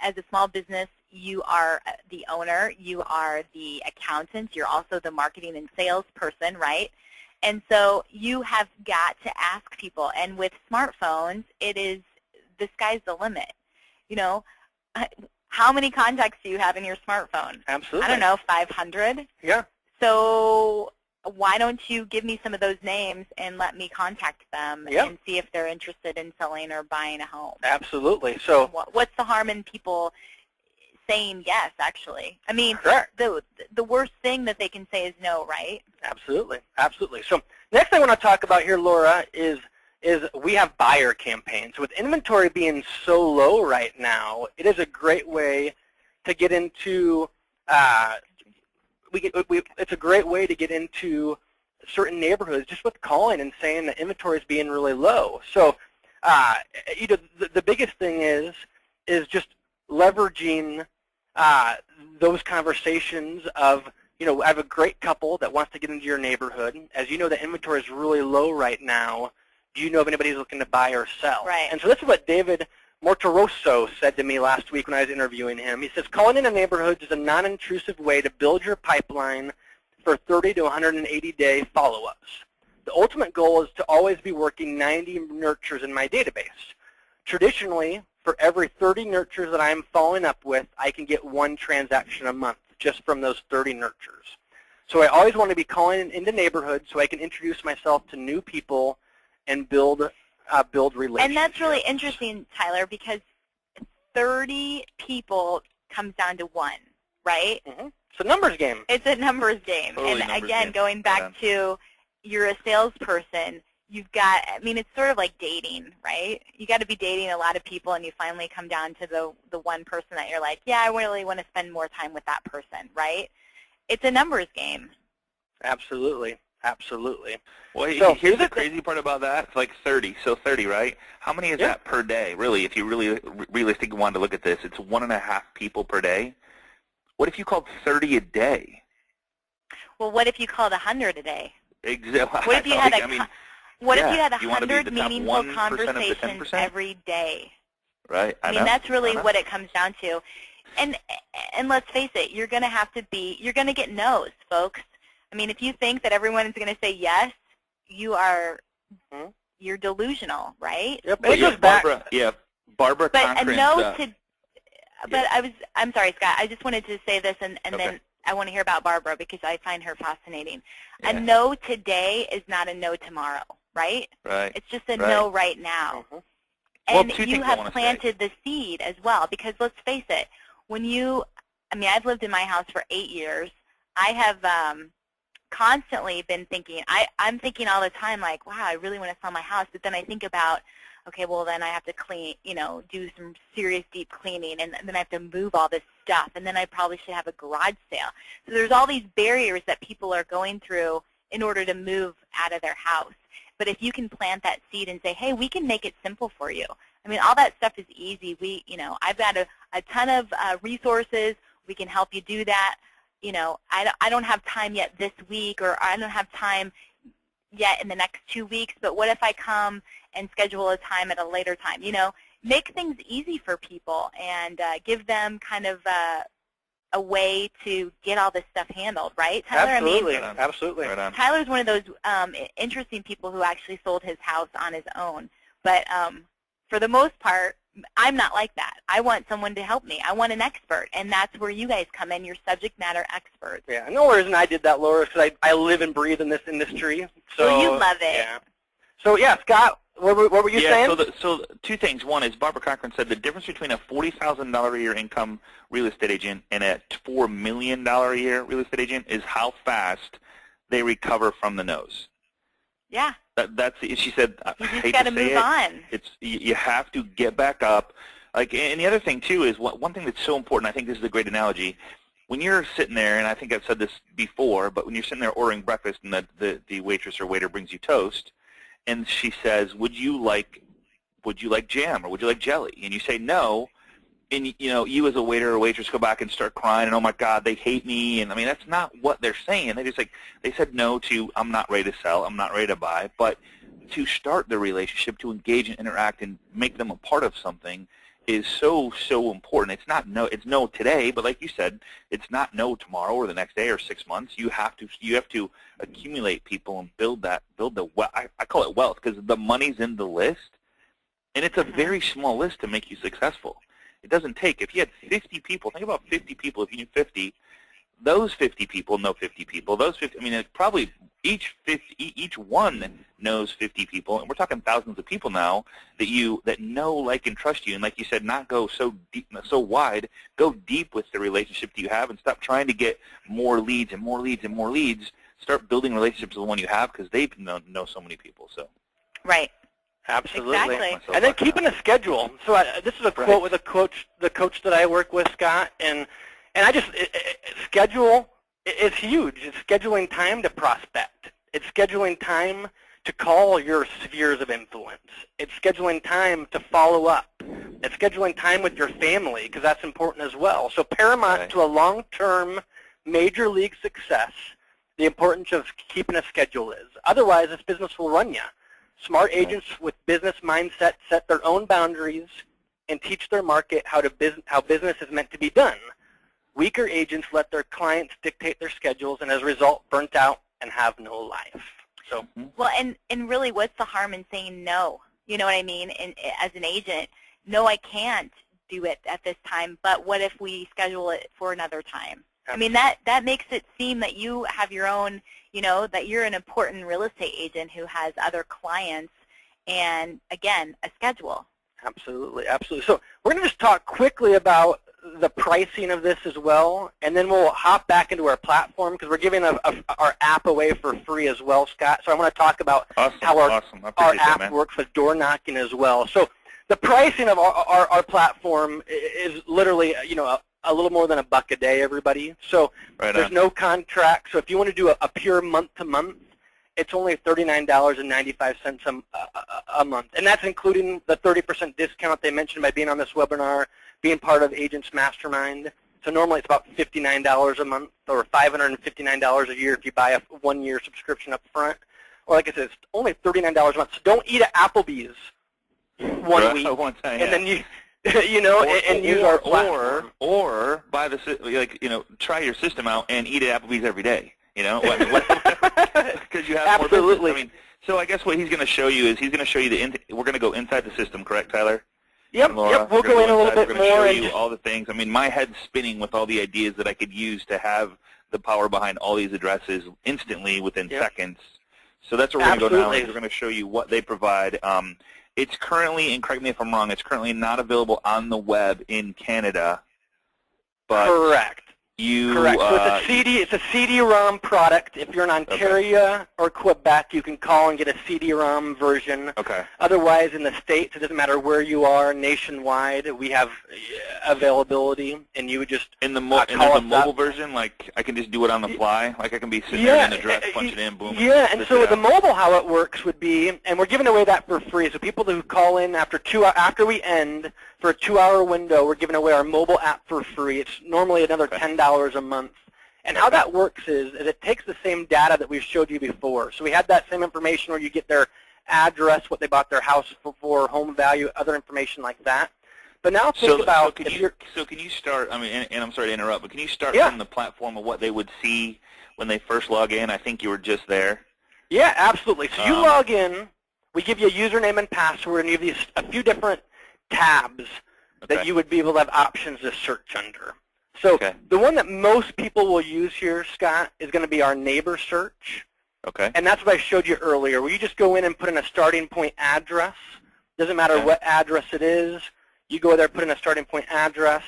as a small business, you are the owner, you are the accountant, you're also the marketing and sales person, right? And so you have got to ask people, and with smartphones, the sky's the limit. You know, how many contacts do you have in your smartphone? Absolutely. I don't know, 500? Yeah. So why don't you give me some of those names and let me contact them and see if they're interested in selling or buying a home? Absolutely. So what's the harm in people saying yes, actually? I mean, correct. the worst thing that they can say is no, right? Absolutely. Absolutely. So next I want to talk about here, Laura, is we have buyer campaigns. With inventory being so low right now, it is a great way to get into it's a great way to get into certain neighborhoods just with calling and saying that inventory is being really low. So you know, the biggest thing is just leveraging those conversations of, you know, I have a great couple that wants to get into your neighborhood. As you know, the inventory is really low right now. Do you know if anybody's looking to buy or sell? Right. And so this is what David Mortoroso said to me last week when I was interviewing him. He says, calling into neighborhoods is a non-intrusive way to build your pipeline for 30 to 180-day follow-ups. The ultimate goal is to always be working 90 nurtures in my database. Traditionally, for every 30 nurtures that I'm following up with, I can get 1 transaction a month just from those 30 nurtures. So I always want to be calling into neighborhoods so I can introduce myself to new people and build relationships. And that's really interesting, Tyler, because 30 people comes down to 1, right? Mm-hmm. It's a numbers game. It's a numbers game. Totally and numbers again, game. going back to you're a salesperson, you've got, I mean, it's sort of like dating, right? You got to be dating a lot of people, and you finally come down to the one person that you're like, yeah, I really want to spend more time with that person, right? It's a numbers game. Absolutely. Absolutely. Well, So here's the crazy part about that. It's like 30. So 30, right? How many is that per day? Really, if you really realistically wanted to look at this, it's 1.5 people per day. What if you called 30 a day? Well, what if you called 100 a day? Exactly. What if you had what if you had you want to be 100 the top meaningful 1% conversations of the 10%? every day? Right. I mean, that's really what it comes down to. And let's face it, you're going to get no's, folks. I mean, if you think that everyone is going to say yes, you're delusional, right? Yep. But Barbara But Cochran's, a no to, but I'm sorry, Scott. I just wanted to say this, and then I want to hear about Barbara because I find her fascinating. Yeah. A no today is not a no tomorrow, right? Right. It's just a no right now. Mm-hmm. And two you things I have wanna planted the seed as well, because let's face it, I've lived in my house for 8 years. I have constantly been thinking, I'm thinking all the time, like, wow, I really want to sell my house, but then I think about, okay, well, then I have to clean, do some serious deep cleaning, and then I have to move all this stuff, and then I probably should have a garage sale. So there's all these barriers that people are going through in order to move out of their house. But if you can plant that seed and say, hey, we can make it simple for you. I mean, all that stuff is easy. I've got a ton of resources. We can help you do that. I don't have time yet this week, or I don't have time yet in the next 2 weeks, but what if I come and schedule a time at a later time? Make things easy for people and give them kind of a way to get all this stuff handled, right, Tyler? Absolutely, I mean, absolutely. Right. Tyler's one of those interesting people who actually sold his house on his own, but for the most part, I'm not like that. I want someone to help me. I want an expert, and that's where you guys come in. You're subject matter experts. Yeah, and the only reason I did that, Laura, is because I live and breathe in this industry. So well, you love it. Yeah. So yeah, Scott, What were you saying? So two things. One is Barbara Cochran said the difference between a $40,000 a year income real estate agent and a $4 million a year real estate agent is how fast they recover from the nose. Yeah. She said, I You just hate got to to say move it, on. you have to get back up. Like, and the other thing too is one thing that's so important. I think this is a great analogy. When you're sitting there, and I think I've said this before, but when you're sitting there ordering breakfast and the waitress or waiter brings you toast, and she says, "Would you like jam or would you like jelly?" And you say no, and you as a waiter or waitress go back and start crying and, oh my God, they hate me. And I mean, that's not what they're saying. They said no to, I'm not ready to sell, I'm not ready to buy, but to start the relationship, to engage and interact and make them a part of something is so important. It's not no, it's no today, but like you said, it's not no tomorrow or the next day or 6 months. You have to accumulate people and build the I call it wealth, because the money's in the list, and it's a very small list to make you successful. It doesn't take, if you had 50 people, think about 50 people, if you knew 50, those 50 people know 50 people. Those 50, I mean, it's probably each one knows 50 people, and we're talking thousands of people now that know, like, and trust you. And like you said, not go so deep, so wide. Go deep with the relationship that you have, and stop trying to get more leads and more leads and more leads. Start building relationships with the one you have, because they know so many people. So. Right. Absolutely. Exactly. And then keeping a schedule. So this is a quote with the coach that I work with, Scott, and I just schedule is huge. It's scheduling time to prospect. It's scheduling time to call your spheres of influence. It's scheduling time to follow up. It's scheduling time with your family, because that's important as well. So paramount to a long-term major league success, the importance of keeping a schedule is. Otherwise, this business will run you. Smart agents with business mindset set their own boundaries and teach their market how business is meant to be done. Weaker agents let their clients dictate their schedules, and as a result, burnt out and have no life. So. Well, and really, what's the harm in saying no? You know what I mean? And as an agent, no, I can't do it at this time, but what if we schedule it for another time? I mean, that makes it seem that you have your own, that you're an important real estate agent who has other clients, and again, a schedule. Absolutely, absolutely. So we're going to just talk quickly about the pricing of this as well, and then we'll hop back into our platform, because we're giving our app away for free as well, Scott. So I want to talk about how our app works with door knocking as well. So the pricing of our platform is literally, a little more than $1 a day, everybody. So there's no contract. So if you want to do a pure month-to-month, it's only $39.95 a month. And that's including the 30% discount they mentioned by being on this webinar, being part of Agents Mastermind. So normally it's about $59 a month, or $559 a year if you buy a 1-year subscription up front. Or like I said, it's only $39 a month. So don't eat at Applebee's one week, and then you... and use our platform. Or buy try your system out and eat at Applebee's every day. Because you have more business. I mean, so I guess what he's going to show you is we're going to go inside the system, correct, Tyler? Yep. We'll go in a little bit more. We're going to show you all the things. I mean, my head's spinning with all the ideas that I could use to have the power behind all these addresses instantly within seconds. So that's where we're going to go now. We're going to show you what they provide. It's currently, and correct me if I'm wrong, it's currently not available on the web in Canada. But correct. Correct. So it's a CD-ROM product. If you're in Ontario or Quebec, you can call and get a CD-ROM version. Okay. Otherwise, in the States, it doesn't matter where you are. Nationwide, we have availability, and you would just in the mobile version, like I can just do it on the fly. Like I can be sitting there in the address, punch it in, boom. Yeah, and so the mobile, how it works would be, and we're giving away that for free. So people who call in after we end for a 2-hour window, we're giving away our mobile app for free. It's normally another $10 a month. And how that works is it takes the same data that we've showed you before. So we had that same information where you get their address, what they bought their house for, home value, other information like that. But now think about can you start, I mean, and I'm sorry to interrupt, but can you start from the platform of what they would see when they first log in? I think you were just there. Yeah, absolutely. So you log in, we give you a username and password, and you have a few different tabs that you would be able to have options to search under. So the one that most people will use here, Scott, is going to be our neighbor search. Okay. And that's what I showed you earlier, where you just go in and put in a starting point address. Doesn't matter Okay. what address it is. You go there, put in a starting point address,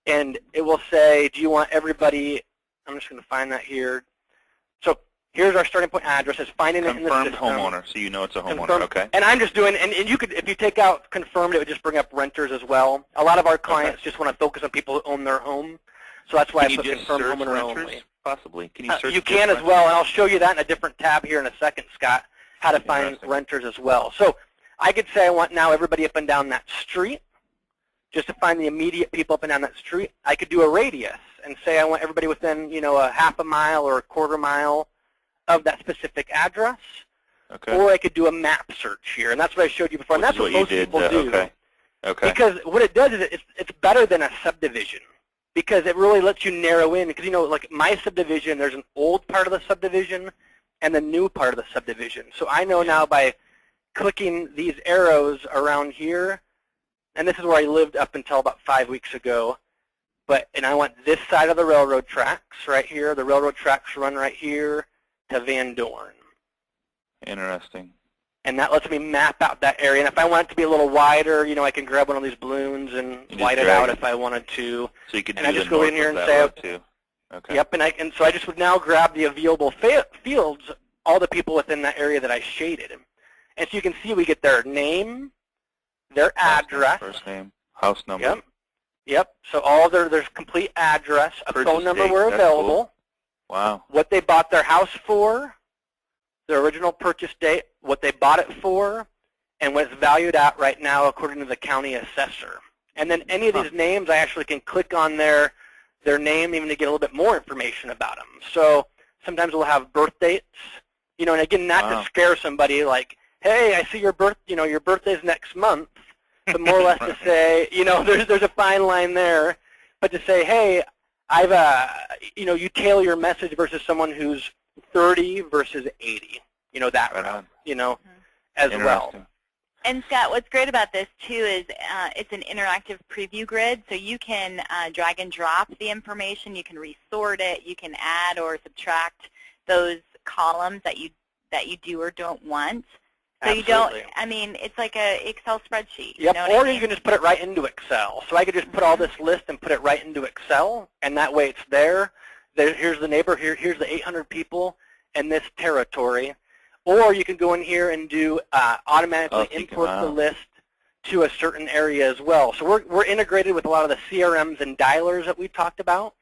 and it will say, do you want everybody, I'm just going to find that here. So here's our starting point address. It's finding it in the system. Confirmed homeowner, so you know it's a homeowner. Confirmed. Okay. And I'm just doing, and you could, if you take out confirmed, it would just bring up renters as well. A lot of our clients just want to focus on people who own their home. So that's why I put confirmed homeowner only. Possibly. Can you search? You can as well, and I'll show you that in a different tab here in a second, Scott, how to find renters as well. So I could say I want now everybody up and down that street, just to find the immediate people up and down that street. I could do a radius and say I want everybody within, a half a mile or a quarter mile of that specific address. Okay. Or I could do a map search here, and that's what I showed you before, and that's what most people do. Okay. Okay. Because what it does is it's better than a subdivision, because it really lets you narrow in. Because, like my subdivision, there's an old part of the subdivision and the new part of the subdivision. So I know now by clicking these arrows around here, and this is where I lived up until about 5 weeks ago, and I want this side of the railroad tracks right here. The railroad tracks run right here to Van Dorn. Interesting. And that lets me map out that area. And if I want it to be a little wider, I can grab one of these balloons and white it out if I wanted to. So you could and I just go in here and say, too. Okay. Yep, and so I just would now grab the available fields, all the people within that area that I shaded. And so you can see we get their name, their address. First name, house number. Yep. Yep. So all their complete address, a phone number where available. Cool. Wow. What they bought their house for, their original purchase date, what they bought it for, and what it's valued at right now according to the county assessor. And then any of these names, I actually can click on their name even to get a little bit more information about them. So sometimes we'll have birth dates, and again, not to scare somebody like, hey, I see your birthday's next month, but more or less to say, there's a fine line there, but to say, hey, you tailor your message versus someone who's 30 versus 80, that route, as well. And Scott, what's great about this too is it's an interactive preview grid, so you can drag and drop the information, you can resort it, you can add or subtract those columns that you do or don't want. So Absolutely. It's like an Excel spreadsheet. Yep, or you can just put it right into Excel. So I could just put all this list and put it right into Excel, and that way it's there. Here's the neighbor, here's the 800 people in this territory. Or you can go in here and do automatically import the list to a certain area as well. So we're integrated with a lot of the CRMs and dialers that we talked about.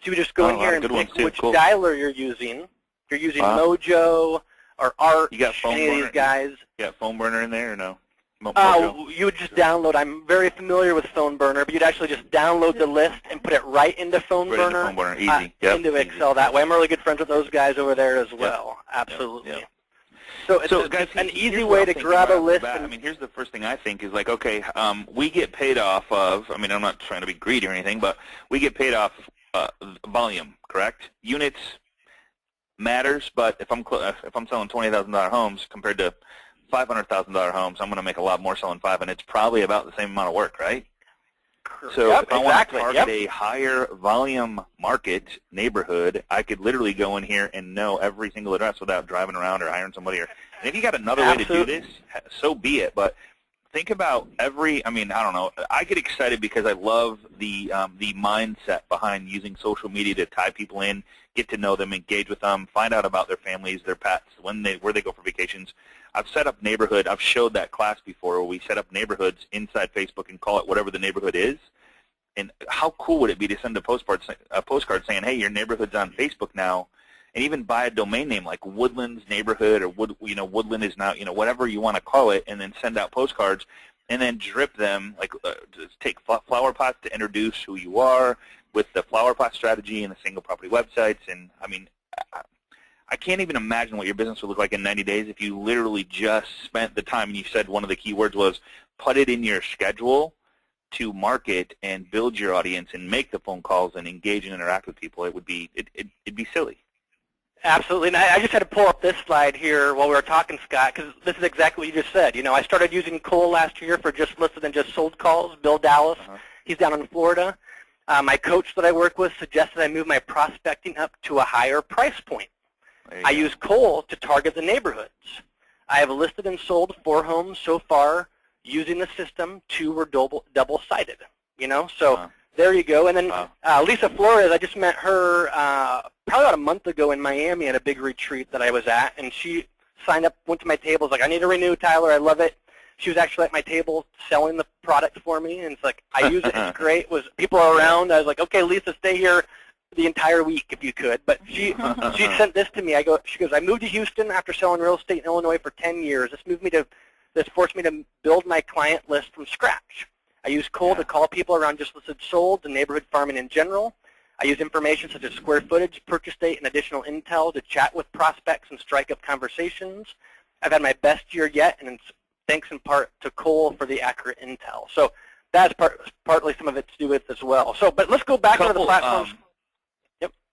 So you just go in here and pick which dialer you're using. If you're using Mojo or Arch, any of these guys. You got Phone Burner in there or no? You would just download. I'm very familiar with Phone Burner, but you'd actually just download the list and put it right into Phone Burner. Into Phone Burner, easy. Into Excel that way. I'm really good friends with those guys over there as well. Absolutely. Yep. So guys, an easy way to grab a list. Here's the first thing I think is like, okay, we get paid off of, I'm not trying to be greedy or anything, but we get paid off volume, correct? Units matters, but if I'm selling $20,000 homes compared to $500,000 homes, I'm going to make a lot more selling 5, and it's probably about the same amount of work, right? So if I want to target a higher volume market neighborhood, I could literally go in here and know every single address without driving around or hiring somebody. And if you got another way to do this, so be it. But think about I don't know. I get excited because I love the mindset behind using social media to tie people in, get to know them, engage with them, find out about their families, their pets, where they go for vacations. I've set up neighborhood. I've showed that class before where we set up neighborhoods inside Facebook and call it whatever the neighborhood is. And how cool would it be to send a postcard saying, hey, your neighborhood's on Facebook now, and even buy a domain name like Woodlands Neighborhood or Woodland is now, whatever you want to call it, and then send out postcards and then drip them, like just take flower pots to introduce who you are with the flower pot strategy and the single property websites. And I can't even imagine what your business would look like in 90 days if you literally just spent the time, and you said one of the key words was put it in your schedule to market and build your audience and make the phone calls and engage and interact with people. It'd be silly. Absolutely. And I just had to pull up this slide here while we were talking, Scott, because this is exactly what you just said. I started using Cole last year for just listed and just sold calls. Bill Dallas, he's down in Florida. My coach that I work with suggested I move my prospecting up to a higher price point. I use Cole to target the neighborhoods. I have listed and sold 4 homes so far using the system. 2 were double-sided, so there you go. And then Lisa Flores, I just met her probably about a month ago in Miami at a big retreat that I was at, and she signed up, went to my table, was like, I need to renew, Tyler, I love it. She was actually at my table selling the product for me, and it's like, I use it, it's great. People are around, I was like, okay, Lisa, stay here the entire week if you could. But she sent this to me. She goes, I moved to Houston after selling real estate in Illinois for 10 years. This forced me to build my client list from scratch. I use Cole to call people around just listed sold and neighborhood farming in general. I use information such as square footage, purchase date, and additional intel to chat with prospects and strike up conversations. I've had my best year yet, and it's thanks in part to Cole for the accurate intel. So that's partly some of it to do with as well. So, but let's go back onto the platforms.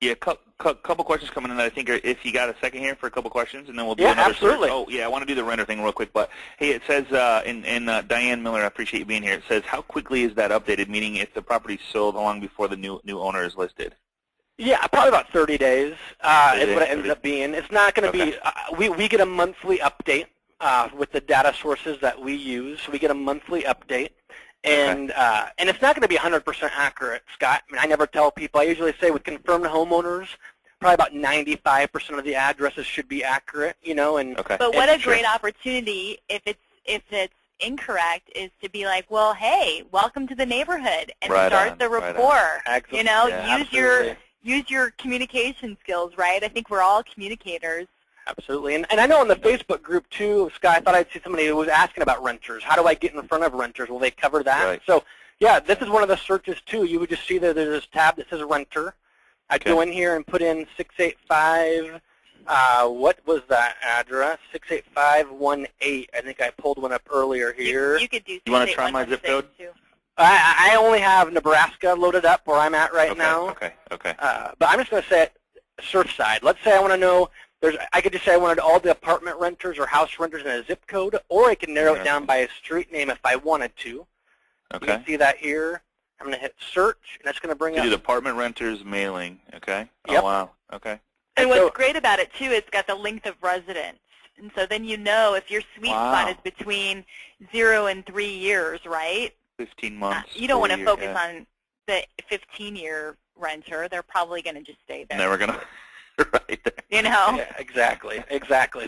Yeah, couple questions coming in that I think if you got a second here for a couple questions, and then we'll do another absolutely. search. Oh, yeah, I want to do the renter thing real quick. But, hey, it says, Diane Miller, I appreciate you being here. It says, how quickly is that updated, meaning if the property's sold, how long before the new owner is listed? Yeah, probably about 30 days is what it ends up being. It's not going to be we get a monthly update with the data sources that we use. We get a monthly update. And it's not going to be 100% accurate, Scott. I mean, I never tell people. I usually say with confirmed homeowners, probably about 95% of the addresses should be accurate, And But what a great opportunity if it's incorrect is to be like, well, hey, welcome to the neighborhood, and start the rapport. Use your communication skills, right? I think we're all communicators. Absolutely. And I know in the Facebook group, too, Scott, I thought I'd see somebody who was asking about renters. How do I get in front of renters? Will they cover that? Right. So, yeah, this is one of the searches, too. You would just see that there's this tab that says renter. I'd go in here and put in 685, what was that address? 68518. I think I pulled one up earlier here. You could do 68116 You want to try my zip code? Too. I only have Nebraska loaded up where I'm at right now. Okay. But I'm just going to say it Surfside. Let's say I want to know. I could just say I wanted all the apartment renters or house renters in a zip code, or I can narrow it down by a street name if I wanted to. Okay. You can see that here. I'm going to hit search, and it's going to bring up. Do the apartment renters mailing, okay? Yep. Oh, wow, okay. And what's great about it, too, it's got the length of residence. And so then you know if your sweet spot is between 0 and 3 years, right? 15 months. You don't want to focus on the 15-year renter. They're probably going to just stay there. Never going to. Right there. Yeah, exactly.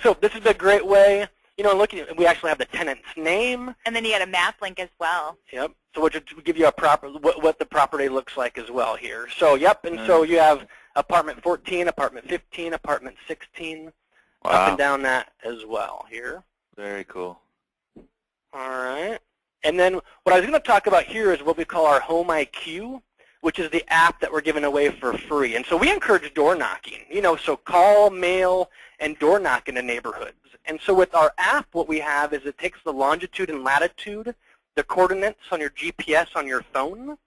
So this is a great way, looking, we actually have the tenant's name. And then you got a map link as well. Yep. So which will give you what the property looks like as well here. So, so you have apartment 14, apartment 15, apartment 16, up and down that as well here. Very cool. All right. And then what I was going to talk about here is what we call our Home IQ, which is the app that we're giving away for free. And so we encourage door knocking, so call, mail, and door knock into neighborhoods. And so with our app, what we have is it takes the longitude and latitude, the coordinates on your GPS on your phone.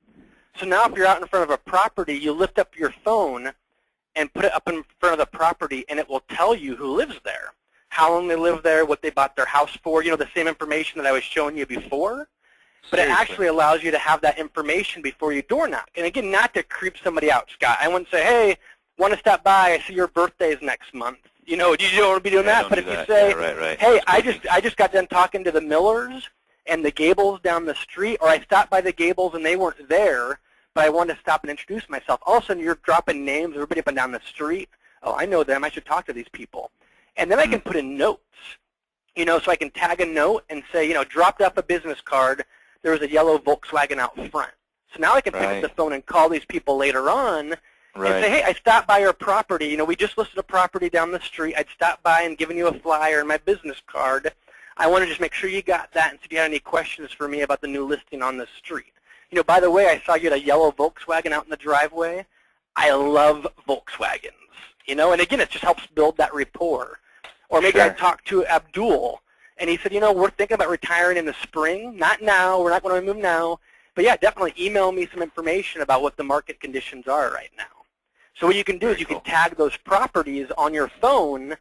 So now if you're out in front of a property, you lift up your phone and put it up in front of the property, and it will tell you who lives there, how long they live there, what they bought their house for, the same information that I was showing you before. But it actually allows you to have that information before you door knock. And again, not to creep somebody out, Scott. I wouldn't say, hey, want to stop by? I see your birthday's next month. You don't want to be doing that. But if you say, hey, I just got done talking to the Millers and the Gables down the street, or I stopped by the Gables and they weren't there, but I wanted to stop and introduce myself. All of a sudden, you're dropping names of everybody up and down the street. Oh, I know them. I should talk to these people. And then I can put in notes, so I can tag a note and say, dropped off a business card. There was a yellow Volkswagen out front. So now I can pick up the phone and call these people later on and say, hey, I stopped by your property. We just listed a property down the street. I'd stopped by and given you a flyer and my business card. I want to just make sure you got that and see if you had any questions for me about the new listing on the street. By the way, I saw you had a yellow Volkswagen out in the driveway. I love Volkswagens. And again, it just helps build that rapport. Or maybe I talked to Abdul. And he said, we're thinking about retiring in the spring. Not now. We're not going to move now. But, yeah, definitely email me some information about what the market conditions are right now. So what you can do is you can tag those properties on your phone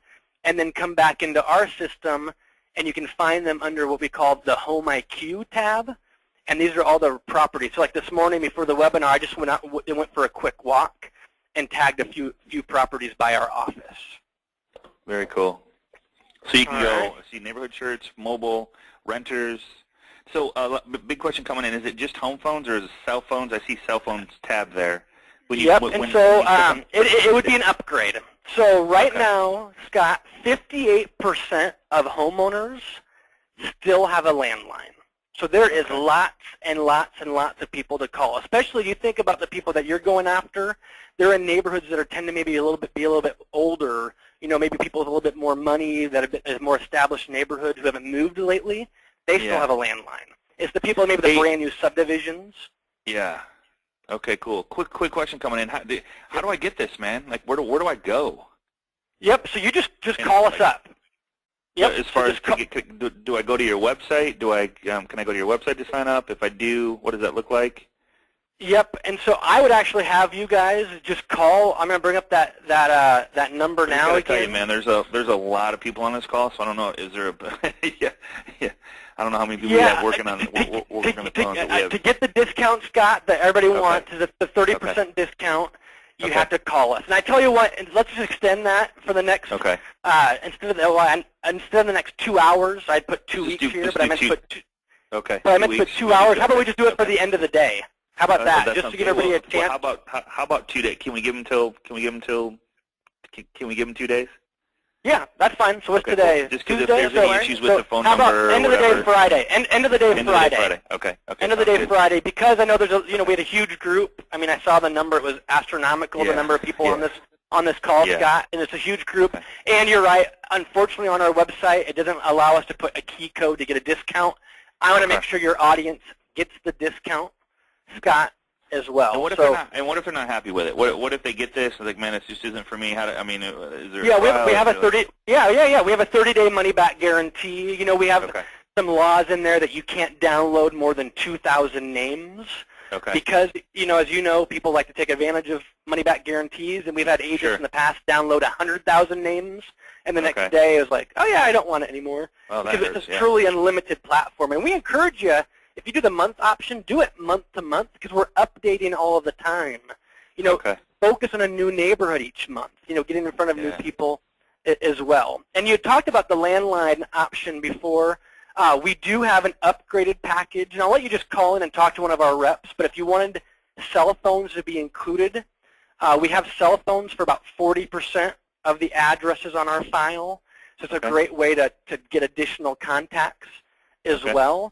and then come back into our system, and you can find them under what we call the Home IQ tab. And these are all the properties. So like this morning before the webinar, I just went out and went for a quick walk and tagged a few properties by our office. Very cool. So you can All go right. see neighborhood shirts, mobile, renters. So big question coming in, is it just home phones or is it cell phones? I see cell phones tab there. Yep, and so it would be an upgrade. So right now, Scott, 58% of homeowners still have a landline. So there is lots and lots and lots of people to call, especially if you think about the people that you're going after. They're in neighborhoods that tend to maybe be a little bit older, maybe people with a little bit more money that have been more established neighborhoods who haven't moved lately. They still have a landline. It's the people maybe the brand new subdivisions. Yeah. Okay, cool. Quick question coming in. How do I get this, man? Like, where do I go? Yep. So you just call us up. Yep. As far as do I go to your website? Can I go to your website to sign up? If I do, what does that look like? Yep. And so I would actually have you guys just call. I'm going to bring up that number now. I gotta tell you, man, there's a lot of people on this call, so I don't know. Is there a yeah. I don't know how many people we have working on the phones. To get the discount, Scott, that everybody wants, is the 30% discount. You have to call us. And I tell you what, let's just extend that for the next. Instead of the next 2 hours, I'd put 2 weeks here, but I meant to put 2. Okay. But I meant to put 2 hours. How about we just do it for the end of the day? How about that? Just to give everybody a chance. How about 2 days? Can we give them till? Can we give them 2 days? Yeah, that's fine. So what's today? Cool. Just because if there's any issues with the phone number or end of the day Friday. End of the day Friday. Okay. End of the day Friday, because I know there's we had a huge group. I mean, I saw the number; it was astronomical. The number of people on this call, Scott, and it's a huge group. And you're right. Unfortunately, on our website, it doesn't allow us to put a key code to get a discount. I want to make sure your audience gets the discount, Scott, as well. And what if they're not happy with it? What if they get this and like, man, this just isn't for me? Is there? Yeah, we have a 30. We have a 30-day money-back guarantee. We have some laws in there that you can't download more than 2,000 names. Because as you know, people like to take advantage of money-back guarantees, and we've had agents in the past download 100,000 names, and the next day it was like, oh yeah, I don't want it anymore. Because it's a truly unlimited platform, and we encourage you. If you do the month option, do it month to month because we're updating all of the time. Focus on a new neighborhood each month. Getting in front of new people as well. And you talked about the landline option before. We do have an upgraded package, and I'll let you just call in and talk to one of our reps. But if you wanted cell phones to be included, we have cell phones for about 40% of the addresses on our file. So it's a great way to get additional contacts as well.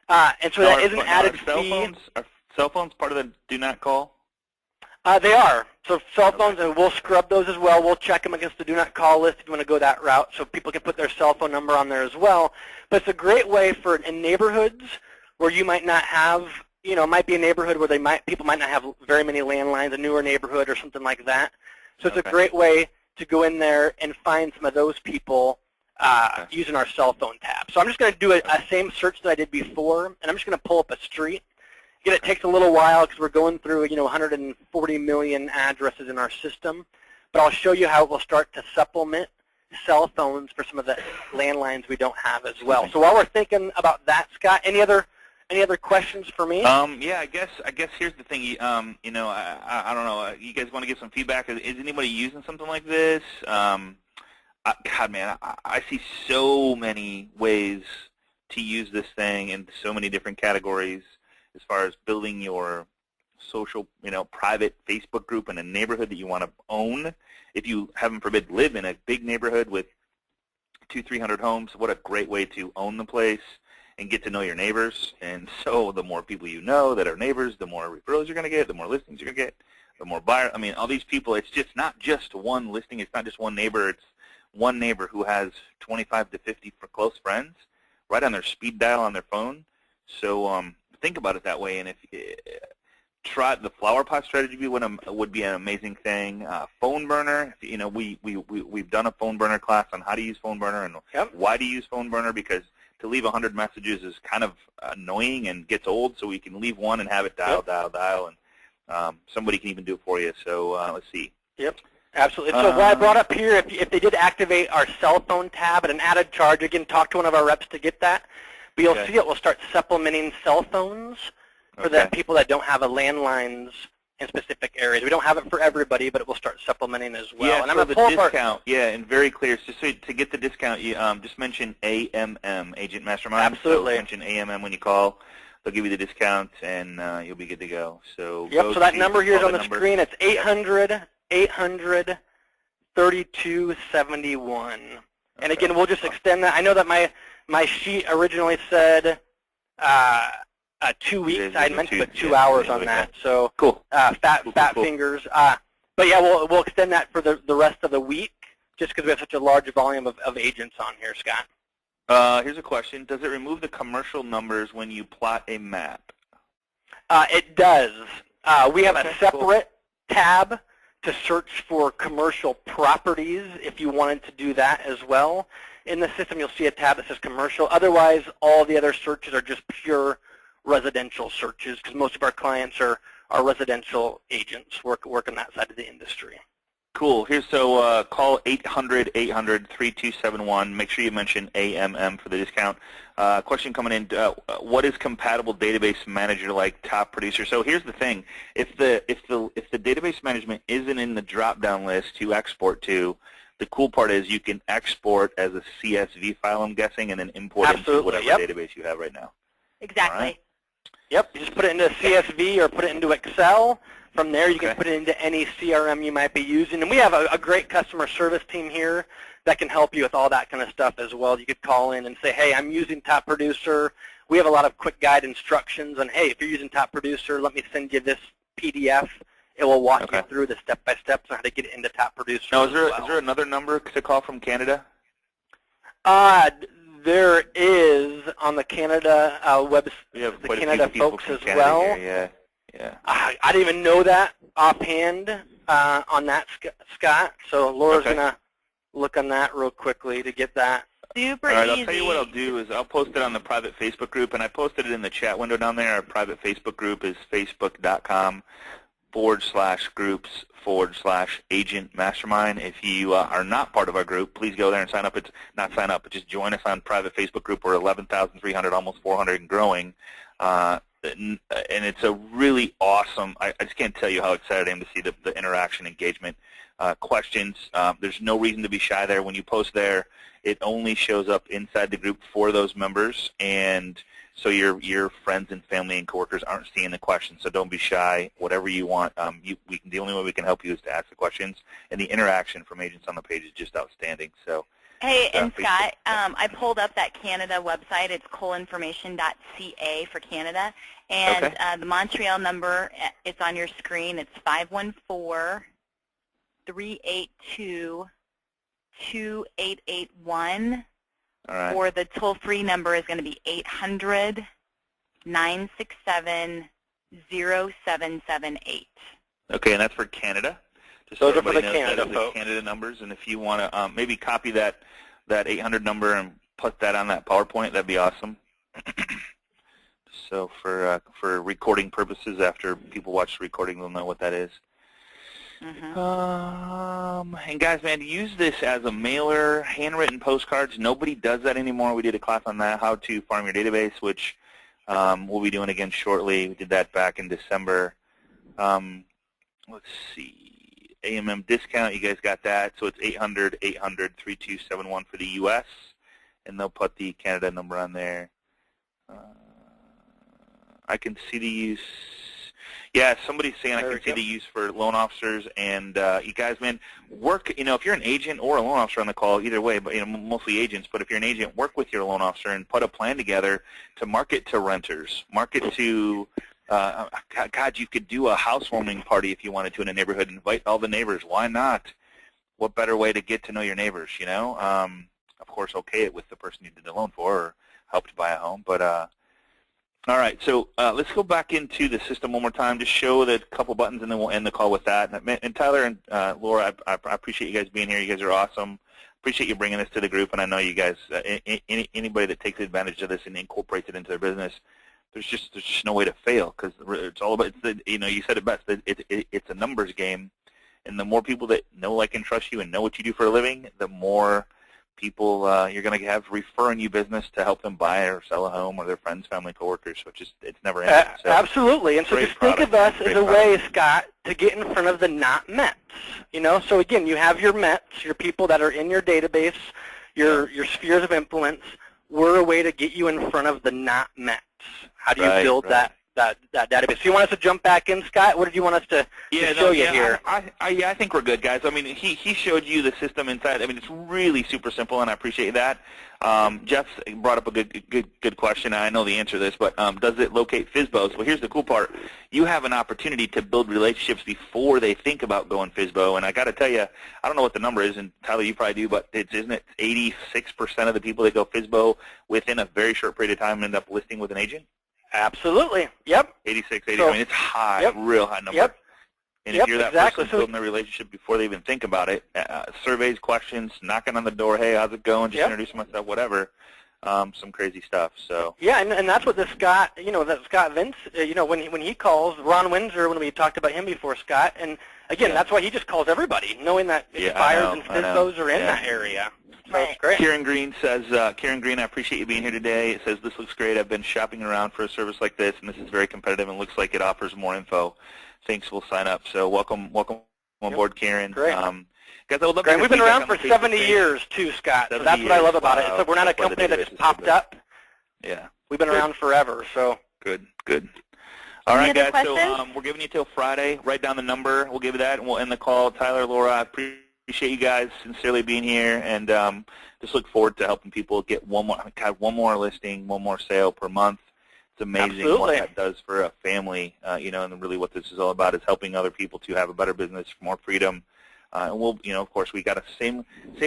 And so that is an added fee. Are cell phones part of the do not call? They are. So cell phones, and we'll scrub those as well. We'll check them against the do not call list if you want to go that route, so people can put their cell phone number on there as well. But it's a great way for in neighborhoods where you might not have, it might be a neighborhood where people might not have very many landlines, a newer neighborhood or something like that. So it's a great way to go in there and find some of those people using our cell phone tab. So I'm just going to do a same search that I did before, and I'm just going to pull up a street. Again, it takes a little while because we're going through 140 million addresses in our system, but I'll show you how it will start to supplement cell phones for some of the landlines we don't have as well. So while we're thinking about that, Scott, any other questions for me? Yeah, I guess here's the thing. I don't know. You guys want to give some feedback? Is anybody using something like this? God, man, I see so many ways to use this thing in so many different categories as far as building your social, private Facebook group in a neighborhood that you want to own. If you, heaven forbid, live in a big neighborhood with 200-300 homes, what a great way to own the place and get to know your neighbors. And so the more people you know that are neighbors, the more referrals you're going to get, the more listings you're going to get, the more buyers. I mean, all these people, it's just not just one listing. It's not just one neighbor. It's one neighbor who has 25 to 50 close friends right on their speed dial on their phone. So think about it that way. And if try the flower pot strategy would be an amazing thing. Phone burner, we've done a phone burner class on how to use phone burner and why to use phone burner, because to leave 100 messages is kind of annoying and gets old. So we can leave one and have it dial, and somebody can even do it for you. So let's see. Yep. Absolutely. So what I brought up here, if they did activate our cell phone tab at an added charge, again, talk to one of our reps to get that. But you'll see it will start supplementing cell phones for the people that don't have a landlines in specific areas. We don't have it for everybody, but it will start supplementing as well. Yeah, and I'm so going to the pull apart. discount, yeah, and very clear. So to get the discount, you just mention AMM, Agent Mastermind. Absolutely. So mention AMM when you call. They'll give you the discount, and you'll be good to go. So yep, so that number here is on the screen. It's 800-800-3271. And again, we'll just extend that. I know that my sheet originally said 2 weeks. I had meant to put 2 hours on that. So cool. Fat fingers. But yeah, we'll extend that for the rest of the week, just because we have such a large volume of agents on here, Scott. Here's a question. Does it remove the commercial numbers when you plot a map? It does. We have a separate tab to search for commercial properties if you wanted to do that as well. In the system, you'll see a tab that says commercial. Otherwise, all the other searches are just pure residential searches, because most of our clients are residential agents, work on that side of the industry. Cool. Call 800-800-3271. Make sure you mention AMM for the discount. Question coming in: what is compatible database manager like top producer? So here's the thing: if the database management isn't in the drop-down list to export to, the cool part is you can export as a CSV file, I'm guessing, and then import into whatever database you have right now. Exactly. Right? Yep. You just put it into CSV or put it into Excel. From there, you can put it into any CRM you might be using. And we have a great customer service team here that can help you with all that kind of stuff as well. You could call in and say, hey, I'm using Top Producer. We have a lot of quick guide instructions on, hey, if you're using Top Producer, let me send you this PDF. It will walk you through the step-by-steps on how to get into Top Producer. Now, is there another number to call from Canada? There is on the Canada website, the Canada folks as well. Here, yeah. I didn't even know that offhand on that, Scott. So Laura's going to look on that real quickly to get that. Super easy. All right, easy. I'll tell you what I'll do is I'll post it on the private Facebook group, and I posted it in the chat window down there. Our private Facebook group is facebook.com/groups/agent mastermind. If you are not part of our group, please go there and sign up. It's not sign up, but just join us on private Facebook group. We're 11,300, almost 400 and growing. And it's a really awesome, I just can't tell you how excited I am to see the interaction, engagement, questions. There's no reason to be shy there. When you post there, it only shows up inside the group for those members, and so your friends and family and coworkers aren't seeing the questions. So don't be shy. Whatever you want, the only way we can help you is to ask the questions, and the interaction from agents on the page is just outstanding. So. Hey, and Scott, I pulled up that Canada website. It's coalinformation.ca for Canada. And the Montreal number, it's on your screen. It's 514-382-2881. All right. Or the toll-free number is going to be 800-967-0778. Okay, and that's for Canada. Just those so are for the Canada folks. Canada numbers, and if you want to maybe copy that 800 number and put that on that PowerPoint, that'd be awesome. So for recording purposes, after people watch the recording, they'll know what that is. And guys, man, use this as a mailer, handwritten postcards. Nobody does that anymore. We did a class on that, how to farm your database, which we'll be doing again shortly. We did that back in December. Let's see. AMM discount, you guys got that. So it's 800-800-3271 for the U.S., and they'll put the Canada number on there. I can see the use. Yeah, somebody's saying I can see the use for loan officers, and you guys, man, work. If you're an agent or a loan officer on the call, either way, but mostly agents. But if you're an agent, work with your loan officer and put a plan together to market to renters, market to. God, you could do a housewarming party if you wanted to in a neighborhood. Invite all the neighbors. Why not? What better way to get to know your neighbors? Of course, okay it with the person you did the loan for or helped buy a home. But all right, so let's go back into the system one more time. Just show the couple buttons, and then we'll end the call with that. And Tyler and Laura, I appreciate you guys being here. You guys are awesome. Appreciate you bringing this to the group, and I know you guys. Anybody that takes advantage of this and incorporates it into their business. There's just no way to fail, because it's all about, you said it best, it's a numbers game, and the more people that know, like, and trust you and know what you do for a living, the more people you're going to have referring you business to help them buy or sell a home, or their friends, family, coworkers. So it's never ending. So absolutely. And so just think of us as a way, Scott, to get in front of the not Mets. You know, so again, you have your Mets, your people that are in your database, your spheres of influence. We're a way to get you in front of the not Mets. How do you build that database? So you want us to jump back in, Scott? What did you want us to show you here? I think we're good, guys. I mean, he showed you the system inside. I mean, it's really super simple, and I appreciate that. Jeff brought up a good question. I know the answer to this, but does it locate FSBOs? Well, here's the cool part. You have an opportunity to build relationships before they think about going FSBO, and I got to tell you, I don't know what the number is, and Tyler, you probably do, but isn't it 86% of the people that go FSBO within a very short period of time end up listing with an agent? Absolutely. Yep. 86, 80. So, I mean, it's high, real high number. Yep. And if you're that person building their relationship before they even think about it, surveys, questions, knocking on the door, hey, how's it going? Just introducing myself, whatever. Some crazy stuff. So yeah, and that's what the Scott, that Scott Vince, when he calls Ron Windsor, when we talked about him before, Scott, and again, that's why he just calls everybody, knowing that expires and FSBOs are in that area. So it's great. Karen Green says, Karen Green, I appreciate you being here today. It says, this looks great. I've been shopping around for a service like this, and this is very competitive and looks like it offers more info. Thanks, we'll sign up. So welcome on board, Karen. Great. Guys, I would love to We've been around for 70 years, too, Scott. So that's what I love about it. So we're not a company that just popped up. Yeah. We've been around forever. So Good. All right, guys. So we're giving you till Friday. Write down the number. We'll give you that, and we'll end the call. Tyler, Laura, I appreciate you guys sincerely being here, and just look forward to helping people get one more listing, one more sale per month. It's amazing what that does for a family, and really what this is all about is helping other people to have a better business, more freedom. And we'll, of course, we got a same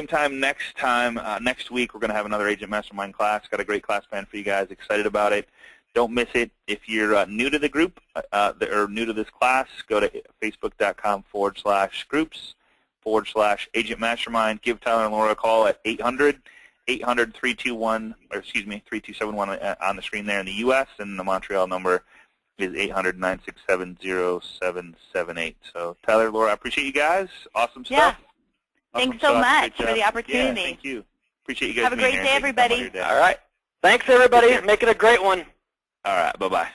time next week. We're going to have another Agent Mastermind class. Got a great class plan for you guys. Excited about it. Don't miss it. If you're new to the group or new to this class, go to facebook.com/groups/Agent Mastermind. Give Tyler and Laura a call at 800-321 on the screen there in the U.S. and the Montreal number is 800-967-0778. So Tyler, Laura, I appreciate you guys. Awesome stuff. Yeah. Thanks so much for the opportunity. Yeah, thank you. Appreciate you guys being here. Have a great day, everybody. All right. Thanks, everybody. Make it a great one. All right. Bye-bye.